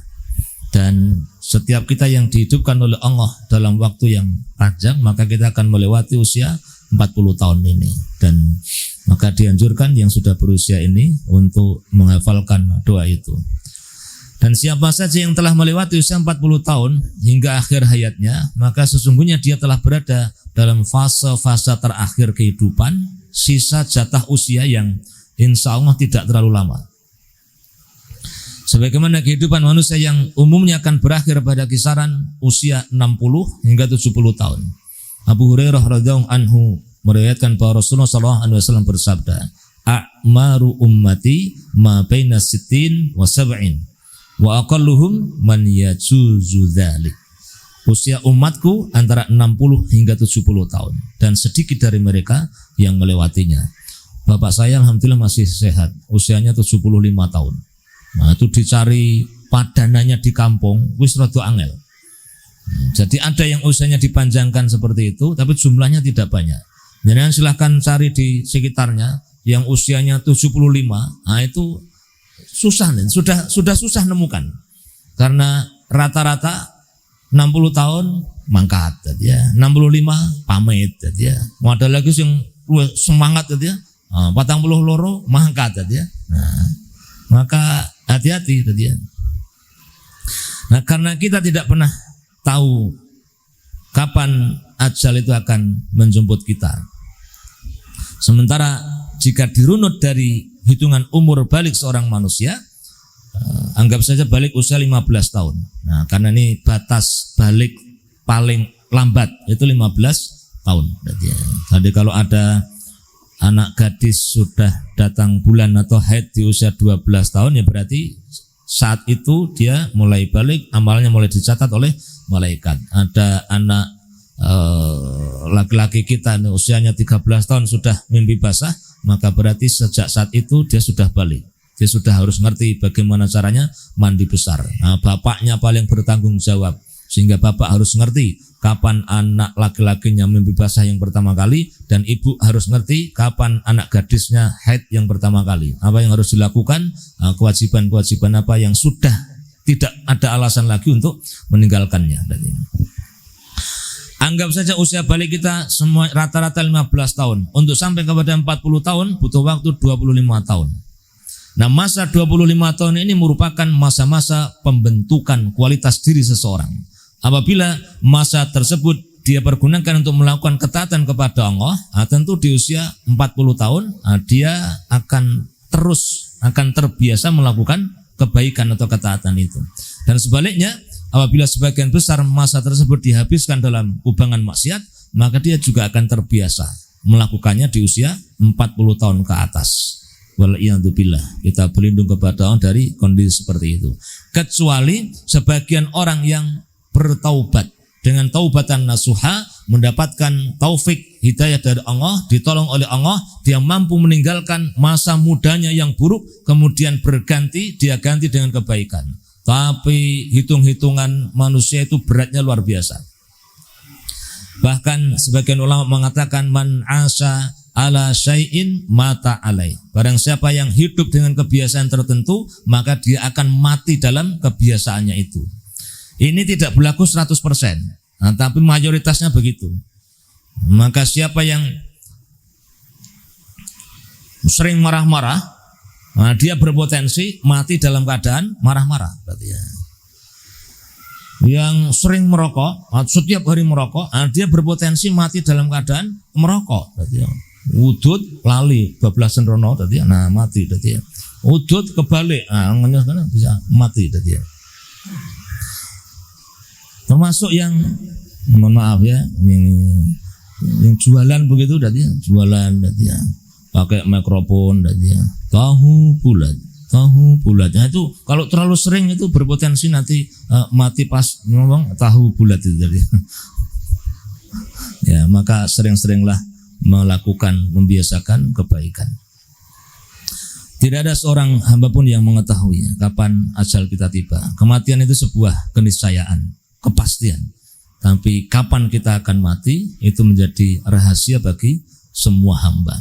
[SPEAKER 1] Dan setiap kita yang dihidupkan oleh Allah dalam waktu yang panjang, maka kita akan melewati usia 40 tahun ini. Dan maka dianjurkan yang sudah berusia ini untuk menghafalkan doa itu. Dan siapa saja yang telah melewati usia 40 tahun hingga akhir hayatnya, maka sesungguhnya dia telah berada dalam fase-fase terakhir kehidupan, sisa jatah usia yang insya Allah tidak terlalu lama. Sebagaimana kehidupan manusia yang umumnya akan berakhir pada kisaran usia 60 hingga 70 tahun. Abu Hurairah radhiyallahu anhu meriwayatkan bahwa Rasulullah SAW bersabda, "A'maru ummati ma baina sittin wa sab'in wa aqalluhum man yajuzu dzalik." Usia umatku antara 60 hingga 70 tahun dan sedikit dari mereka yang melewatinya. Bapak saya alhamdulillah masih sehat, usianya 75 tahun. Nah, itu dicari padanannya di kampung wis rada angel. Jadi ada yang usianya dipanjangkan seperti itu, tapi jumlahnya tidak banyak. Jadi silahkan cari di sekitarnya yang usianya 75, nah itu susah nih, sudah susah nemukan. Karena rata-rata 60 tahun mangkat ya, 65 pamit ya. Mau ada lagi yang semangat ya, 40 loro mangkat ya. Nah, maka hati-hati ya. Nah, karena kita tidak pernah tahu kapan ajal itu akan menjemput kita. Sementara jika dirunut dari hitungan umur balik seorang manusia, anggap saja balik usia 15 tahun. Nah, karena ini batas balik paling lambat itu 15 tahun. Jadi kalau ada anak gadis sudah datang bulan atau haid di usia 12 tahun, ya berarti saat itu dia mulai balik, amalnya mulai dicatat oleh malaikat. Ada anak laki-laki kita usianya 13 tahun sudah mimpi basah, maka berarti sejak saat itu dia sudah balik. Dia sudah harus ngerti bagaimana caranya mandi besar. Nah, bapaknya paling bertanggung jawab, sehingga bapak harus ngerti kapan anak laki-lakinya mimpi basah yang pertama kali, dan ibu harus ngerti kapan anak gadisnya haid yang pertama kali. Apa yang harus dilakukan, kewajiban-kewajiban apa yang sudah tidak ada alasan lagi untuk meninggalkannya. Anggap saja usia balik kita semua rata-rata 15 tahun. Untuk sampai kepada 40 tahun butuh waktu 25 tahun. Nah, masa 25 tahun ini merupakan masa-masa pembentukan kualitas diri seseorang. Apabila masa tersebut dia pergunakan untuk melakukan ketaatan kepada Allah, tentu di usia 40 tahun dia akan terbiasa melakukan kebaikan atau ketaatan itu. Dan sebaliknya, apabila sebagian besar masa tersebut dihabiskan dalam kubangan maksiat, maka dia juga akan terbiasa melakukannya di usia 40 tahun ke atas. Wal'iyadzubillah. Kita berlindung kepada Allah dari kondisi seperti itu. Kecuali sebagian orang yang bertaubat dengan taubatan nasuha, mendapatkan taufik hidayah dari Allah, ditolong oleh Allah, dia mampu meninggalkan masa mudanya yang buruk, kemudian dia ganti dengan kebaikan. Tapi hitung-hitungan manusia itu beratnya luar biasa. Bahkan sebagian ulama mengatakan man asa ala syai'in mata alai. Barang siapa yang hidup dengan kebiasaan tertentu, maka dia akan mati dalam kebiasaannya itu. Ini tidak berlaku 100%, tapi mayoritasnya begitu. Maka siapa yang sering marah-marah, dia berpotensi mati dalam keadaan marah-marah. Berarti ya. Yang sering merokok, setiap hari merokok, dia berpotensi mati dalam keadaan merokok. Berarti ya. Udut lali bablasan rono tadi, nah mati tadi ya. Udut kebalik, bisa mati tadi ya. Termasuk yang mohon maaf ya, yang jualan begitu tadi ya, jualan tadi ya, pakai mikrofon tadi ya, tahu bulat. Nah, itu kalau terlalu sering itu berpotensi nanti mati pas ngomong tahu bulat itu tadi. Ya, maka sering-seringlah membiasakan kebaikan. Tidak ada seorang hamba pun yang mengetahui kapan ajal kita tiba. Kematian itu sebuah keniscayaan, kepastian. Tapi kapan kita akan mati itu menjadi rahasia bagi semua hamba.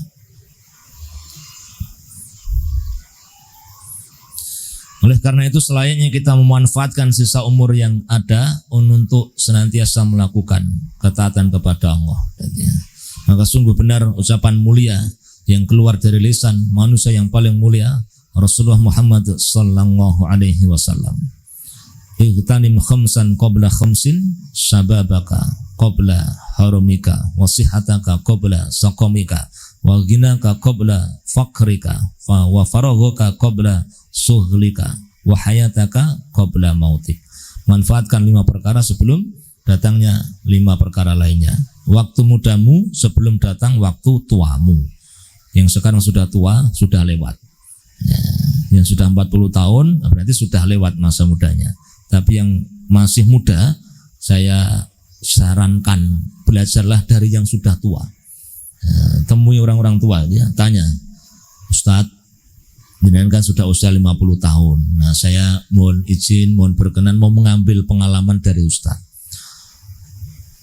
[SPEAKER 1] Oleh karena itu selayaknya kita memanfaatkan sisa umur yang ada untuk senantiasa melakukan ketaatan kepada Allah. Maka sungguh benar ucapan mulia yang keluar dari lisan manusia yang paling mulia, Rasulullah Muhammad sallallahu alaihi wasallam. Ightanim khamsan qabla khamsin, syababaka qabla harumika, wa sihataka qabla saqamika, wa ghinaka qabla faqrika, wa faraghaka qabla suhlika, wa hayataka qabla mautik. Manfaatkan 5 perkara sebelum datangnya 5 perkara lainnya. Waktu mudamu sebelum datang waktu tuamu. Yang sekarang sudah tua, sudah lewat ya, yang sudah 40 tahun berarti sudah lewat masa mudanya. Tapi yang masih muda, saya sarankan belajarlah dari yang sudah tua ya, temui orang-orang tua ya, tanya, Ustadz jenengan kan sudah usia 50 tahun. Nah saya mohon izin, mohon berkenan mau mengambil pengalaman dari Ustadz.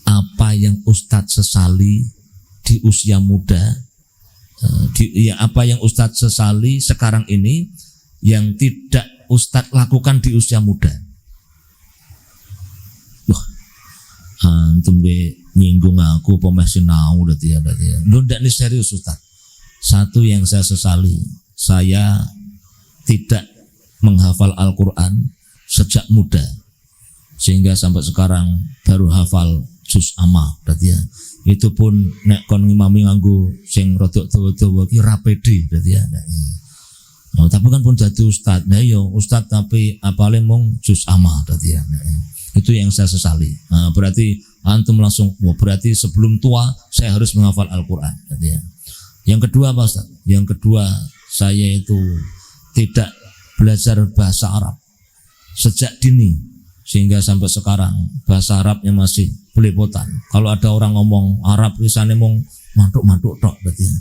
[SPEAKER 1] Apa yang Ustadz sesali di usia muda, apa yang Ustadz sesali sekarang ini yang tidak Ustadz lakukan di usia muda. Wah, antum gue nyinggung aku pemesin nau berarti ya. Lu ndak nih serius Ustadz. Satu yang saya sesali, saya tidak menghafal Al-Quran sejak muda sehingga sampai sekarang baru hafal juz amma berarti ya. Itu pun nek kon ngimami nganggo sing rodok dawa-dawa ki ra pede berarti ya. Oh, tapi kan pun jadi ustaz. Nah yo ustaz tapi apalin mung juz amma berarti ya. Itu yang saya sesali. Nah, berarti antum langsung berarti sebelum tua saya harus menghafal Al-Qur'an berarti ya. Yang kedua apa Ustaz? Yang kedua saya itu tidak belajar bahasa Arab sejak dini sehingga sampai sekarang bahasa Arabnya masih belepotan. Kalau ada orang ngomong Arab isane mung mantuk-mantuk tok berarti ya.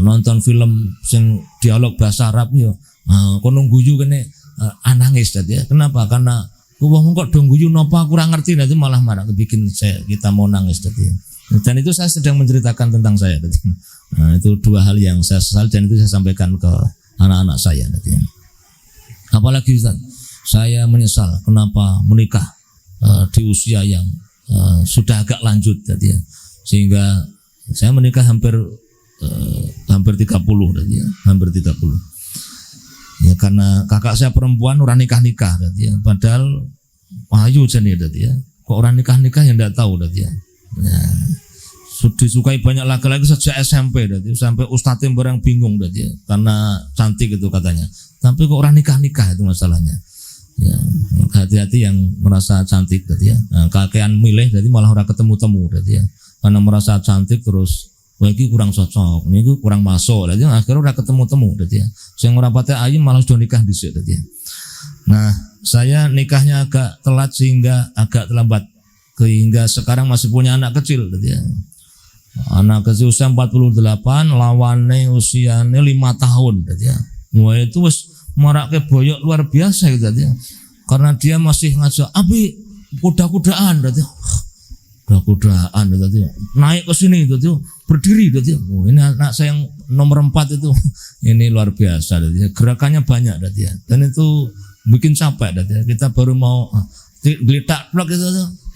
[SPEAKER 1] Nonton film sing dialog bahasa Arab yo kono guyu kene anangis berarti ya. Kenapa? Karena wong kok do guyu napa aku ora ngerti nanti malah marah bikin kita mau nangis berarti ya. Dan itu saya sedang menceritakan tentang saya berarti. Nah, itu 2 hal yang saya sesal dan itu saya sampaikan ke anak-anak saya berarti ya. Apalagi Ustaz, saya menyesal kenapa menikah di usia yang sudah agak lanjut tadi ya. Sehingga saya menikah hampir 30 tadi ya, hampir 30. Ya karena kakak saya perempuan orang nikah-nikah tadi ya. Padahal ayu jane tadi ya. Kok orang nikah-nikah yang enggak tahu tadi ya. Ya. Disukai banyak laki-laki sejak SMP tadi sampai ustadznya barang bingung tadi ya. Karena cantik itu katanya. Tapi kok orang nikah-nikah itu masalahnya. Ya, hati-hati yang merasa cantik tadi ya. Nah, kakean milih jadi malah orang ketemu-temu tadi ya. Karena merasa cantik terus wah iki kurang cocok, niku kurang masuk. Dadi akhirnya ora ketemu-temu dadi ya. Sing ora pate ayu malah sudah nikah dhisik dadi ya. Nah, saya nikahnya agak telat sehingga agak terlambat. Sehingga sekarang masih punya anak kecil dadi ya. Anak kecil usia 48, lawane usianya 5 tahun dadi ya. Wah itu wis marake boyok luar biasa gitu dadi ya. Karena dia masih ngajak, "Abi, kuda-kudaan," dadi. Kuda-kudaan dadi. Naik ke sini dadi, berdiri dadi. Oh, ini anak saya yang nomor 4 itu. Ini luar biasa dadi. Gerakannya banyak dadi ya. Dan itu bikin capek dadi. Kita baru mau geletak plak itu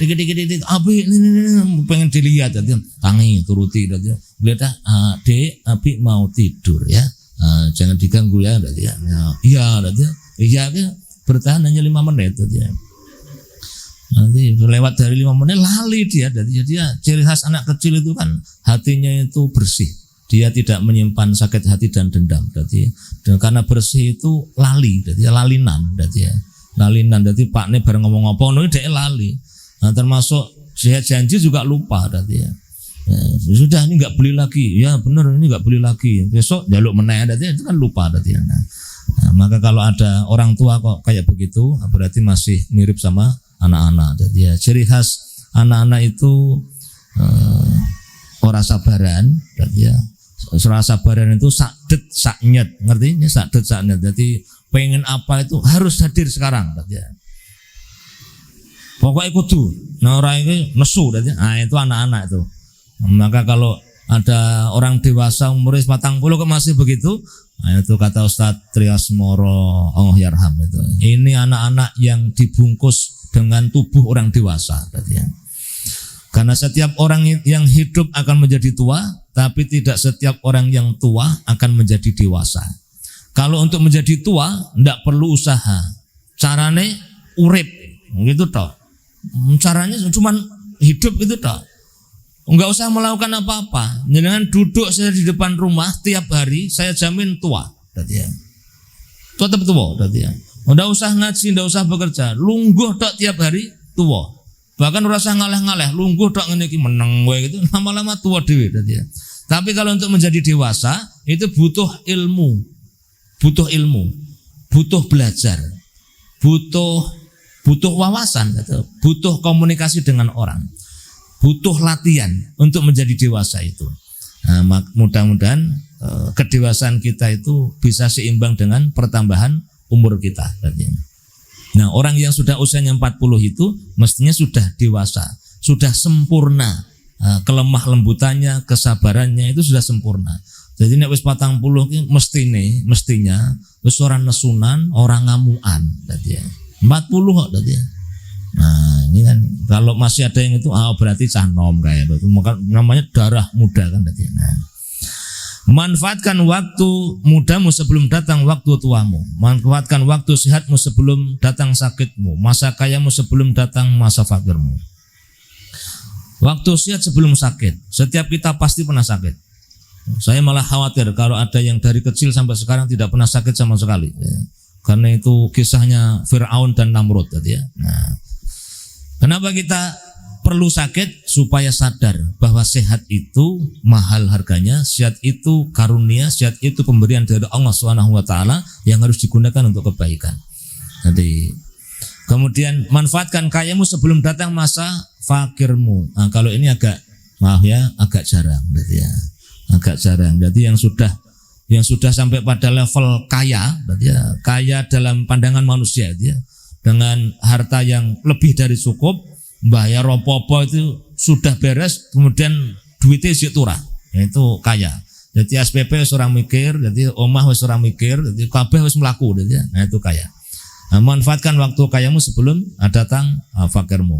[SPEAKER 1] dikit-dikit, "Abi ini pengen dilihat dadi." Tangi turuti dadi. Geletak, "Dek, Abi mau tidur ya. Jangan diganggu ya dadi ya." Iya dadi. Iya bertahan hanya 5 menit dadi ya. Nanti lewat dari 5 menit lali dia. Jadi dia ciri khas anak kecil itu kan hatinya itu bersih. Dia tidak menyimpan sakit hati dan dendam. Jadi dan karena bersih itu lali. Jadi lalinan. Jadi lalinan. Jadi Pak ini bareng ngomong apa, ini dia lali. Nah, termasuk sehat janji juga lupa. Jadi ya, sudah ini nggak beli lagi. Ya benar ini nggak beli lagi. Besok jaluk meneh. Jadi itu kan lupa. Jadi nah, maka kalau ada orang tua kok kayak begitu, berarti masih mirip sama anak-anak. Jadi ya ciri khas anak-anak itu ora sabaran. Jadi ya ora sabaran itu sakdet saknyet, ngerti? Ini sakdet saknyet. Jadi pengen apa itu harus hadir sekarang. Jadi ya. Pokoknya kudu. Nah orang ini nesu. Jadi itu anak-anak itu. Maka kalau ada orang dewasa umurnya 40 kok masih begitu, nah, itu kata Ustadz Trias Moro Allah Yarham itu. Ini anak-anak yang dibungkus dengan tubuh orang dewasa. Ya. Karena setiap orang yang hidup akan menjadi tua, tapi tidak setiap orang yang tua akan menjadi dewasa. Kalau untuk menjadi tua, tidak perlu usaha. Carane urip, gitu toh. Caranya cuma hidup gitu toh. Enggak usah melakukan apa-apa. Jangan duduk saya di depan rumah tiap hari, saya jamin tua. Ya. Tetap tua. Ya. Nggak usah ngaji, nggak usah bekerja, lungguh tok tiap hari tua. Bahkan rasa ngalah-ngalah, lungguh tok ngene iki meneng wae gitu, lama-lama tua dhewe ya. Tapi kalau untuk menjadi dewasa itu butuh ilmu, butuh belajar, butuh wawasan, gitu. Butuh komunikasi dengan orang, butuh latihan untuk menjadi dewasa itu. Nah, mudah-mudahan kedewasaan kita itu bisa seimbang dengan pertambahan umur kita. Nah, orang yang sudah usianya 40 itu mestinya sudah dewasa, sudah sempurna. Kelemah lembutannya, kesabarannya itu sudah sempurna. Jadi nek wis 40 ki mestinya wis ora nesunan, ora ngamuan tadi ya. 40 kok tadi ya. Nah, ini kan kalau masih ada yang itu berarti cah nom kayak itu. Namanya darah muda kan tadi. Nah, manfaatkan waktu mudamu sebelum datang waktu tuamu. Manfaatkan waktu sehatmu sebelum datang sakitmu. Masa kayamu sebelum datang masa fakirmu. Waktu sehat sebelum sakit. Setiap kita pasti pernah sakit. Saya malah khawatir kalau ada yang dari kecil sampai sekarang tidak pernah sakit sama sekali. Karena itu kisahnya Fir'aun dan Namrud tadi ya. Nah, kenapa kita perlu sakit? Supaya sadar bahwa sehat itu mahal harganya, sehat itu karunia, sehat itu pemberian dari Allah SWT yang harus digunakan untuk kebaikan. Jadi kemudian manfaatkan kayamu sebelum datang masa fakirmu. Nah, kalau ini agak jarang, berarti ya, agak jarang. Jadi yang sudah sampai pada level kaya, berarti ya, kaya dalam pandangan manusia, dia dengan harta yang lebih dari cukup, bayar apa-apa itu sudah beres, kemudian duitnya isi turah, itu kaya. Jadi SPP wis ora mikir, jadi omah wis ora mikir, jadi kabeh wis mlaku, jadi nah itu kaya. Nah, manfaatkan waktu kayamu sebelum datang fakirmu.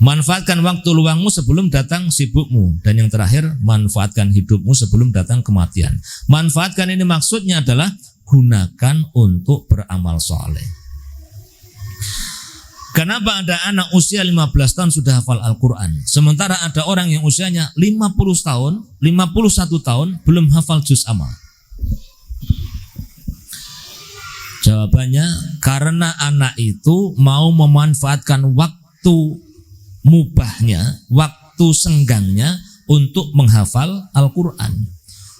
[SPEAKER 1] Manfaatkan waktu luangmu sebelum datang sibukmu. Dan yang terakhir, manfaatkan hidupmu sebelum datang kematian. Manfaatkan ini maksudnya adalah gunakan untuk beramal soleh. Kenapa ada anak usia 15 tahun sudah hafal Al-Quran, sementara ada orang yang usianya 50 tahun, 51 tahun belum hafal juz amma? Jawabannya, karena anak itu mau memanfaatkan waktu mubahnya, waktu senggangnya untuk menghafal Al-Quran.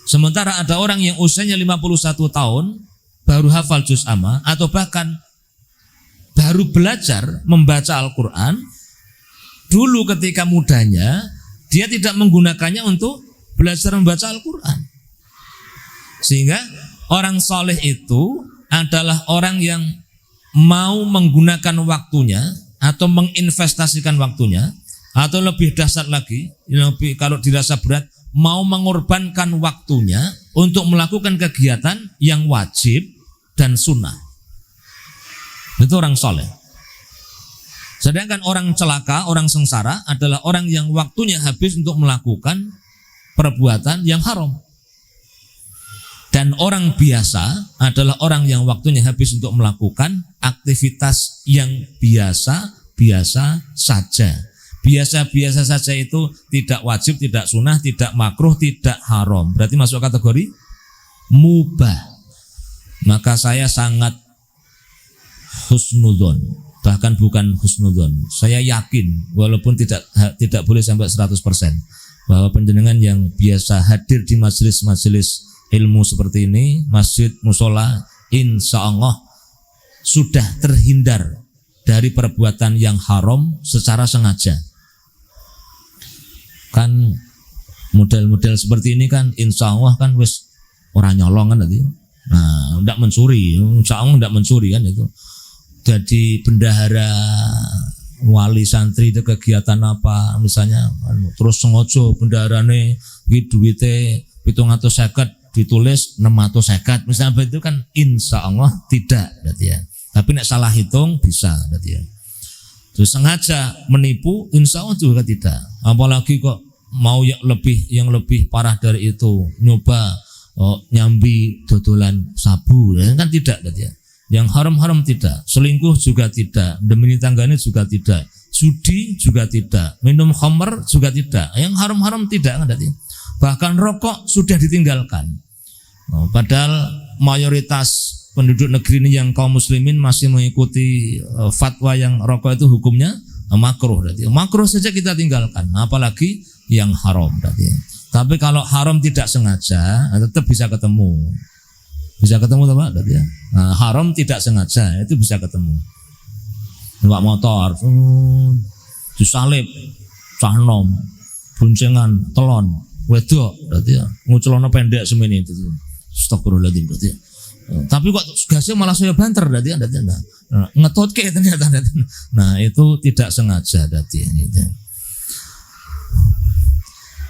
[SPEAKER 1] Sementara ada orang yang usianya 51 tahun baru hafal juz amma atau bahkan baru belajar membaca Al-Quran. Dulu ketika mudanya dia tidak menggunakannya untuk belajar membaca Al-Quran. Sehingga orang soleh itu adalah orang yang mau menggunakan waktunya atau menginvestasikan waktunya, atau lebih dahsyat lagi, kalau dirasa berat, mau mengorbankan waktunya untuk melakukan kegiatan yang wajib dan sunnah. Itu orang soleh. Sedangkan orang celaka, orang sengsara adalah orang yang waktunya habis untuk melakukan perbuatan yang haram. Dan orang biasa adalah orang yang waktunya habis untuk melakukan aktivitas yang biasa-biasa saja. Biasa-biasa saja itu tidak wajib, tidak sunnah, tidak makruh, tidak haram. Berarti masuk kategori mubah. Maka saya sangat husnudzon, bahkan bukan husnudzon. Saya yakin, walaupun tidak boleh sampai 100%, bahwa panjenengan yang biasa hadir di majelis-majelis ilmu seperti ini, masjid, musola, insya Allah sudah terhindar dari perbuatan yang haram secara sengaja. Kan model-model seperti ini kan insya Allah kan wis orang nyolong kan tadi. Nah, tidak mencuri, insya Allah tidak mencuri kan itu. Jadi bendahara wali santri itu kegiatan apa misalnya, terus sengaja bendaharane iki duwite 750 ditulis 650 misalnya, itu kan insya Allah tidak berarti ya. Tapi nek salah hitung bisa berarti ya. Terus sengaja menipu insya Allah juga tidak. Apalagi kok mau yang lebih parah dari itu, nyoba nyambi dodolan sabu kan tidak berarti ya. Yang haram-haram tidak, selingkuh juga tidak, demi tangganya juga tidak, judi juga tidak, minum khamr juga tidak, yang haram-haram tidak kan berarti. Bahkan rokok sudah ditinggalkan. Padahal mayoritas penduduk negeri ini yang kaum muslimin masih mengikuti fatwa yang rokok itu hukumnya makruh. Makruh saja kita tinggalkan, apalagi yang haram. Tapi kalau haram tidak sengaja tetap bisa ketemu. Bisa ketemu Pak? Nah, haram tidak sengaja itu bisa ketemu. Numpak motor, disalib, cahnom, boncengan, telon, wedok, berarti ya, ngucelono pendek semini itu. Astagfirullahaladzim berarti. Tapi kok gasnya malah saya banter berarti ya, ngetotke ternyata. Nah, itu tidak sengaja berarti gitu.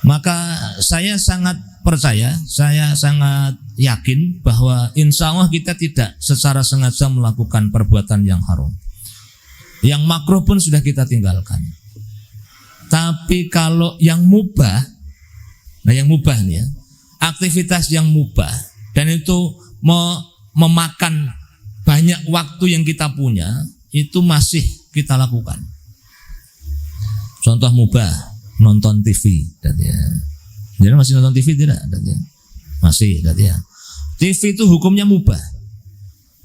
[SPEAKER 1] Maka saya sangat percaya, saya sangat yakin bahwa insya Allah kita tidak secara sengaja melakukan perbuatan yang haram. Yang makruh pun sudah kita tinggalkan. Tapi kalau yang mubah, nah yang mubah nih ya, aktivitas yang mubah dan itu memakan banyak waktu yang kita punya, itu masih kita lakukan. Contoh mubah, nonton TV, jadi masih nonton TV tidak? Masih, ya. TV itu hukumnya mubah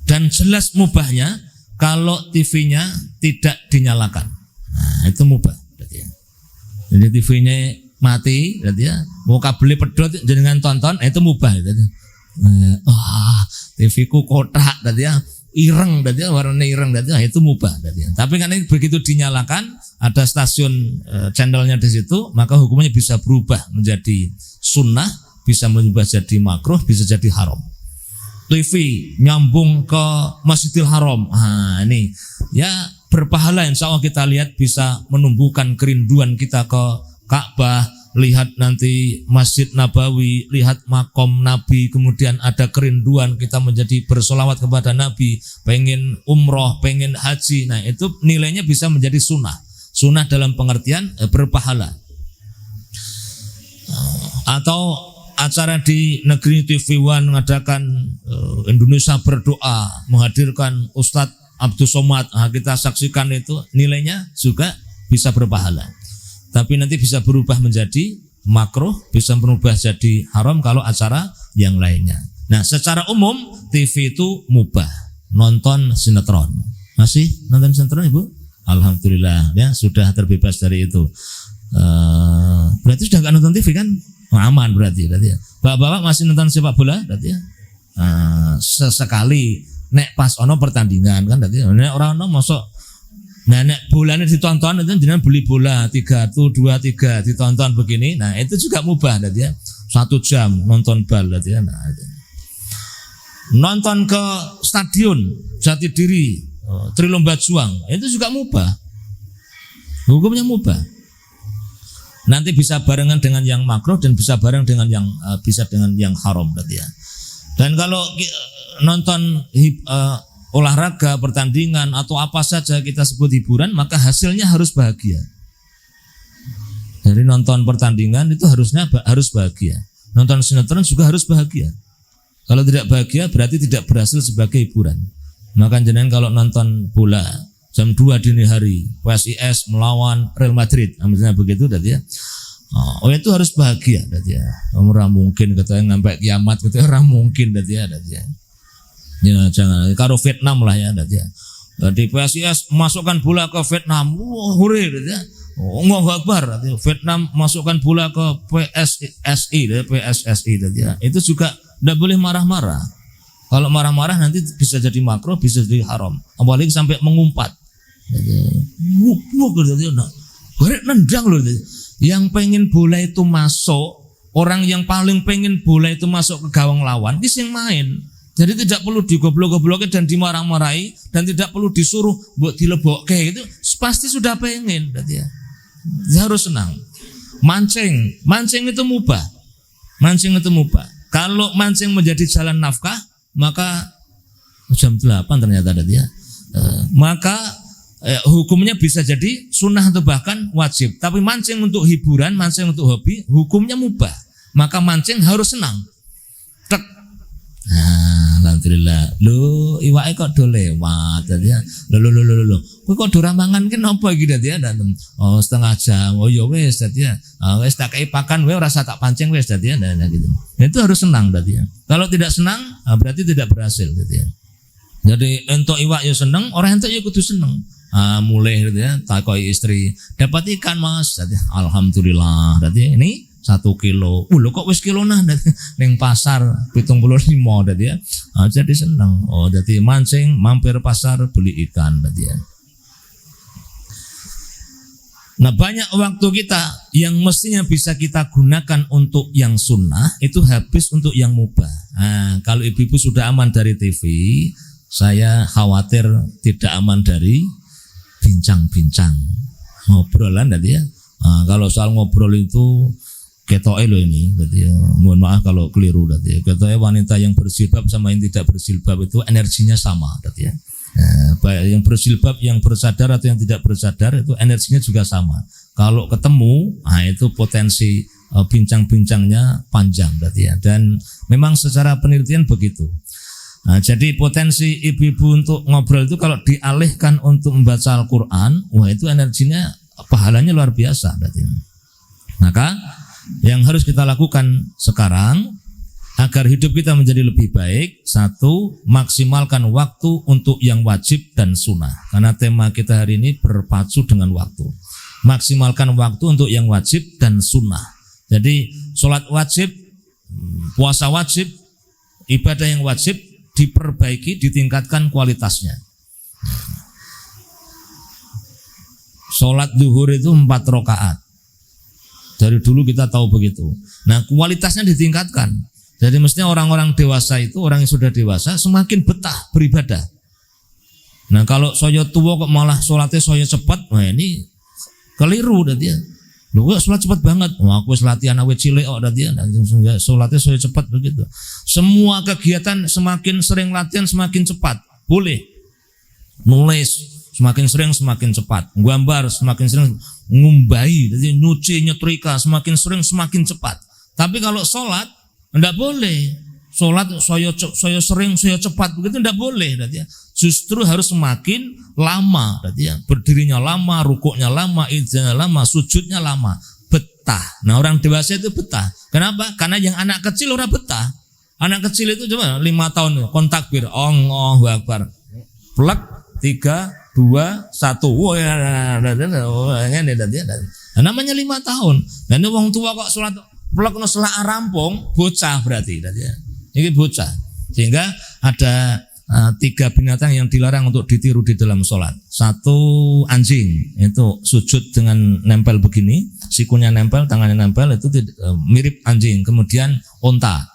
[SPEAKER 1] dan jelas mubahnya kalau TV-nya tidak dinyalakan. Nah, itu mubah, jadi TV-nya mati, ya. Mau kabelnya pedot, jangan tonton, itu mubah. TV ku kotak, ya. Ireng, ya. Warnanya ireng, ya. Itu mubah. Ya. Tapi kan ini begitu dinyalakan, ada stasiun channelnya di situ, maka hukumnya bisa berubah menjadi sunnah, bisa berubah jadi makruh, bisa jadi haram. TV nyambung ke Masjidil Haram, ini ya berpahala insya Allah. Kita lihat bisa menumbuhkan kerinduan kita ke Ka'bah, lihat nanti Masjid Nabawi, lihat makom Nabi, kemudian ada kerinduan kita menjadi bersolawat kepada Nabi, pengen umroh, pengen haji. Nah itu nilainya bisa menjadi sunnah. Sunnah dalam pengertian berpahala. Atau acara di negeri TV One mengadakan Indonesia berdoa, menghadirkan Ustadz Abdul Somad, kita saksikan itu, nilainya juga bisa berpahala. Tapi nanti bisa berubah menjadi makruh, bisa berubah jadi haram kalau acara yang lainnya. Nah, secara umum TV itu mubah. Nonton sinetron, masih nonton sinetron Ibu? Alhamdulillah ya, sudah terbebas dari itu. Berarti sudah nggak nonton TV kan? Aman berarti ya. Bapak-bapak masih nonton sepak bola berarti ya. Sesekali nek pas ono pertandingan kan berarti nek orang ono masuk nek bolanya ditonton itu jangan beli bola 3-2-3 ditonton begini. Nah, itu juga mubah berarti ya. 1 jam nonton bal berarti ya. Nah, nonton ke stadion Jatidiri, Trilomba Juang, itu juga mubah. Hukumnya mubah. Nanti bisa barengan dengan yang makruh dan bisa bareng dengan yang bisa dengan yang haram berarti ya. Dan kalau nonton olahraga, pertandingan atau apa saja kita sebut hiburan, maka hasilnya harus bahagia. Jadi nonton pertandingan itu harus bahagia. Nonton sinetron juga harus bahagia. Kalau tidak bahagia berarti tidak berhasil sebagai hiburan. Maka jenengan kalau nonton bola jam 2 dini hari, PSIS melawan Real Madrid, misalnya begitu berarti ya. Oh itu harus bahagia berarti ya. Ora mungkin katanya sampai kiamat gitu, ora mungkin berarti ya. Ya jangan karo Vietnam lah ya berarti ya. Jadi PSIS masukkan bola ke Vietnam, hore berarti ya. Allahu Akbar, Vietnam masukkan bola ke PSSI berarti ya. Itu juga tidak boleh marah-marah. Kalau marah-marah nanti bisa jadi makruh, bisa jadi haram. Apalagi sampai mengumpat. Nendang loh. Yang pengen bola itu masuk, orang yang paling pengen bola itu masuk ke gawang lawan, dia yang main. Jadi tidak perlu digoblok-goblokin dan dimarah-marahi dan tidak perlu disuruh buat dilebokke itu pasti sudah pengen berarti ya. Dia harus senang. Mancing itu mubah. Kalau mancing menjadi jalan nafkah, maka jam 8 ternyata tadi ya. Maka hukumnya bisa jadi sunnah atau bahkan wajib. Tapi mancing untuk hiburan, mancing untuk hobi, hukumnya mubah. Maka mancing harus senang. Tek. Alhamdulillah. Lho, iwake kok do lewat tadi ya. Lho. Kowe kok do ramangan ki napa iki tadi ya? Oh, setengah jam. Oh ya wis tadi ya. Wis tak kei pakan wae ora usah tak pancing wis tadi ya. Nah, gitu. Itu harus senang tadi ya. Kalau tidak senang, berarti tidak berhasil tadi ya. Jadi entuk iwak ya seneng, orang entuk ya kudu seneng. Mulai gitu ya, takoki istri, dapat ikan Mas. Tadi alhamdulillah. Tadi ini 1 kilo. Lho kok wis kilo nah ning pasar 75 tadi ya. Jadi seneng. Oh, jadi mancing, mampir pasar beli ikan tadi ya. Nah, banyak waktu kita yang mestinya bisa kita gunakan untuk yang sunnah itu habis untuk yang mubah. Nah, kalau ibu-ibu sudah aman dari TV, saya khawatir tidak aman dari bincang-bincang ngobrolan tadi ya. Kalau soal ngobrol itu ketoke loh ini, berarti ya, mohon maaf kalau keliru berarti ya. Ketoke wanita yang berjilbab sama yang tidak berjilbab itu energinya sama berarti ya. Baik yang berjilbab, yang bersadar atau yang tidak bersadar itu energinya juga sama. Kalau ketemu, itu potensi bincang-bincangnya panjang berarti ya. Dan memang secara penelitian begitu. Jadi potensi ibu-ibu untuk ngobrol itu kalau dialihkan untuk membaca Al-Quran, wah itu energinya, pahalanya luar biasa berarti. Maka yang harus kita lakukan sekarang agar hidup kita menjadi lebih baik, 1, maksimalkan waktu untuk yang wajib dan sunnah. Karena tema kita hari ini berpacu dengan waktu. Maksimalkan waktu untuk yang wajib dan sunnah. Jadi sholat wajib, puasa wajib, ibadah yang wajib diperbaiki, ditingkatkan kualitasnya. Sholat zuhur itu 4 rakaat. Dari dulu kita tahu begitu. Nah, kualitasnya ditingkatkan. Jadi mestinya orang-orang dewasa itu, orang yang sudah dewasa semakin betah beribadah. Nah, kalau saya tua kok malah sholatnya saya cepat, wah ini keliru dah dia. Lu kok sholat cepat banget. Wah, aku latihan awet cilik kok dah dia. Sholatnya saya cepat begitu. Semua kegiatan semakin sering latihan semakin cepat. Boleh. Nulis semakin sering semakin cepat. Gambar semakin sering, ngumbai, jadi nyuci, nyetrika semakin sering semakin cepat. Tapi kalau sholat enggak boleh. Sholat saya sering, saya cepat begitu enggak boleh ya. Justru harus semakin lama ya. Berdirinya lama, rukuknya lama, ijazahnya lama, sujudnya lama. Betah. Nah, orang dewasa itu betah. Kenapa? Karena yang anak kecil ora betah. Anak kecil itu coba 5 tahun kontakbir, Allahu Akbar. Plek 3 2 1. Wah, Nah, namanya 5 tahun. Dan wong tua kok sholat plek selak rampung, bocah berarti ya. Ini bocah. Sehingga ada 3 binatang yang dilarang untuk ditiru di dalam sholat. 1 anjing, itu sujud dengan nempel begini, sikunya nempel, tangannya nempel, itu mirip anjing. Kemudian onta.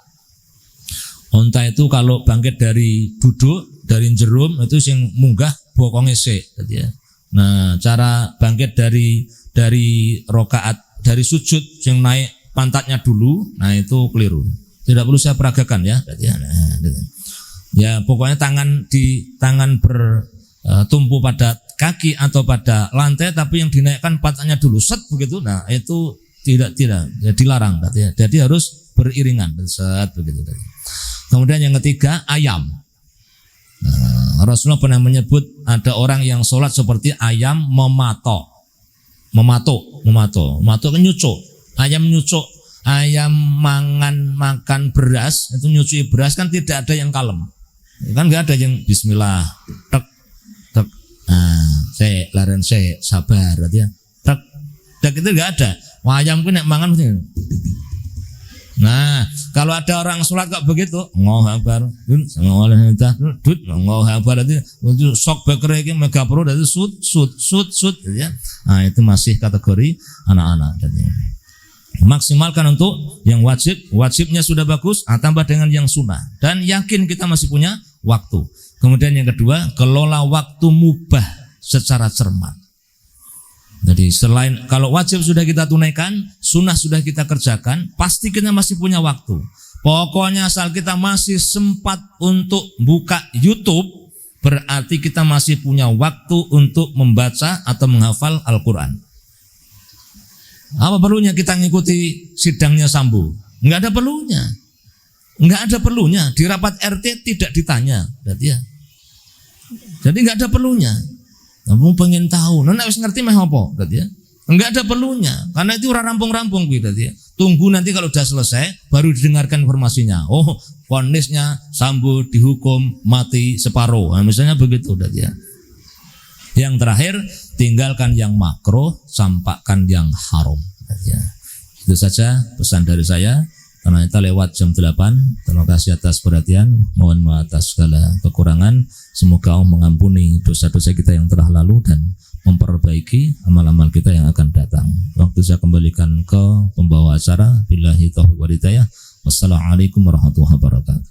[SPEAKER 1] Onta itu kalau bangkit dari duduk, dari jerum itu sing munggah bokongnya sik ya. Nah, cara bangkit dari rokaat, dari sujud yang naik pantatnya dulu, nah itu keliru. Tidak perlu saya peragakan ya. Ya pokoknya tangan bertumpu pada kaki atau pada lantai, tapi yang dinaikkan pantatnya dulu, set begitu. Nah itu tidak ya, dilarang. Jadi harus beriringan, set begitu. Kemudian yang ketiga ayam. Rasulullah pernah menyebut ada orang yang sholat seperti ayam mematok kan nyucuk, ayam nyucuk, ayam makan beras itu nyucui beras kan tidak ada yang kalem, kan nggak ada yang Bismillah, tek, saya laren saya sabar, ya, tek itu nggak ada. Wah, ayam pun nek mangan mesti. Nah, kalau ada orang sholat kok begitu, Allahu Akbar, Allahu Akbar, itu sok beker iki mega pro, itu sud, ya. Nah, itu masih kategori anak-anak. Maksimalkan untuk yang wajibnya sudah bagus, tambah dengan yang sunnah, dan yakin kita masih punya waktu. Kemudian yang kedua, kelola waktu mubah secara cermat. Jadi selain kalau wajib sudah kita tunaikan, sunnah sudah kita kerjakan, pasti kita masih punya waktu. Pokoknya asal kita masih sempat untuk buka YouTube, berarti kita masih punya waktu untuk membaca atau menghafal Al-Quran. Apa perlunya kita ngikuti sidangnya Sambo? Enggak ada perlunya. Di rapat RT tidak ditanya, berarti ya. Jadi enggak ada perlunya. Kamu pengen tahu, nona wis ngerti mah apa, berarti ya. Enggak ada perlunya, karena itu ora rampung-rampung gitu ya. Tunggu nanti kalau sudah selesai baru didengarkan informasinya. Oh, vonisnya Sambo dihukum mati separuh. Nah, misalnya begitu berarti ya. Yang terakhir, tinggalkan yang makruh, sampaikan yang haram. Ya. Itu saja pesan dari saya. Karena kita lewat jam 8. Terima kasih atas perhatian. Mohon maaf atas segala kekurangan. Semoga Allah mengampuni dosa-dosa kita yang telah lalu dan memperbaiki amal-amal kita yang akan datang. Waktu saya kembalikan ke pembawa acara. Billahi taufiq wal hidayah. Wassalamualaikum warahmatullahi wabarakatuh.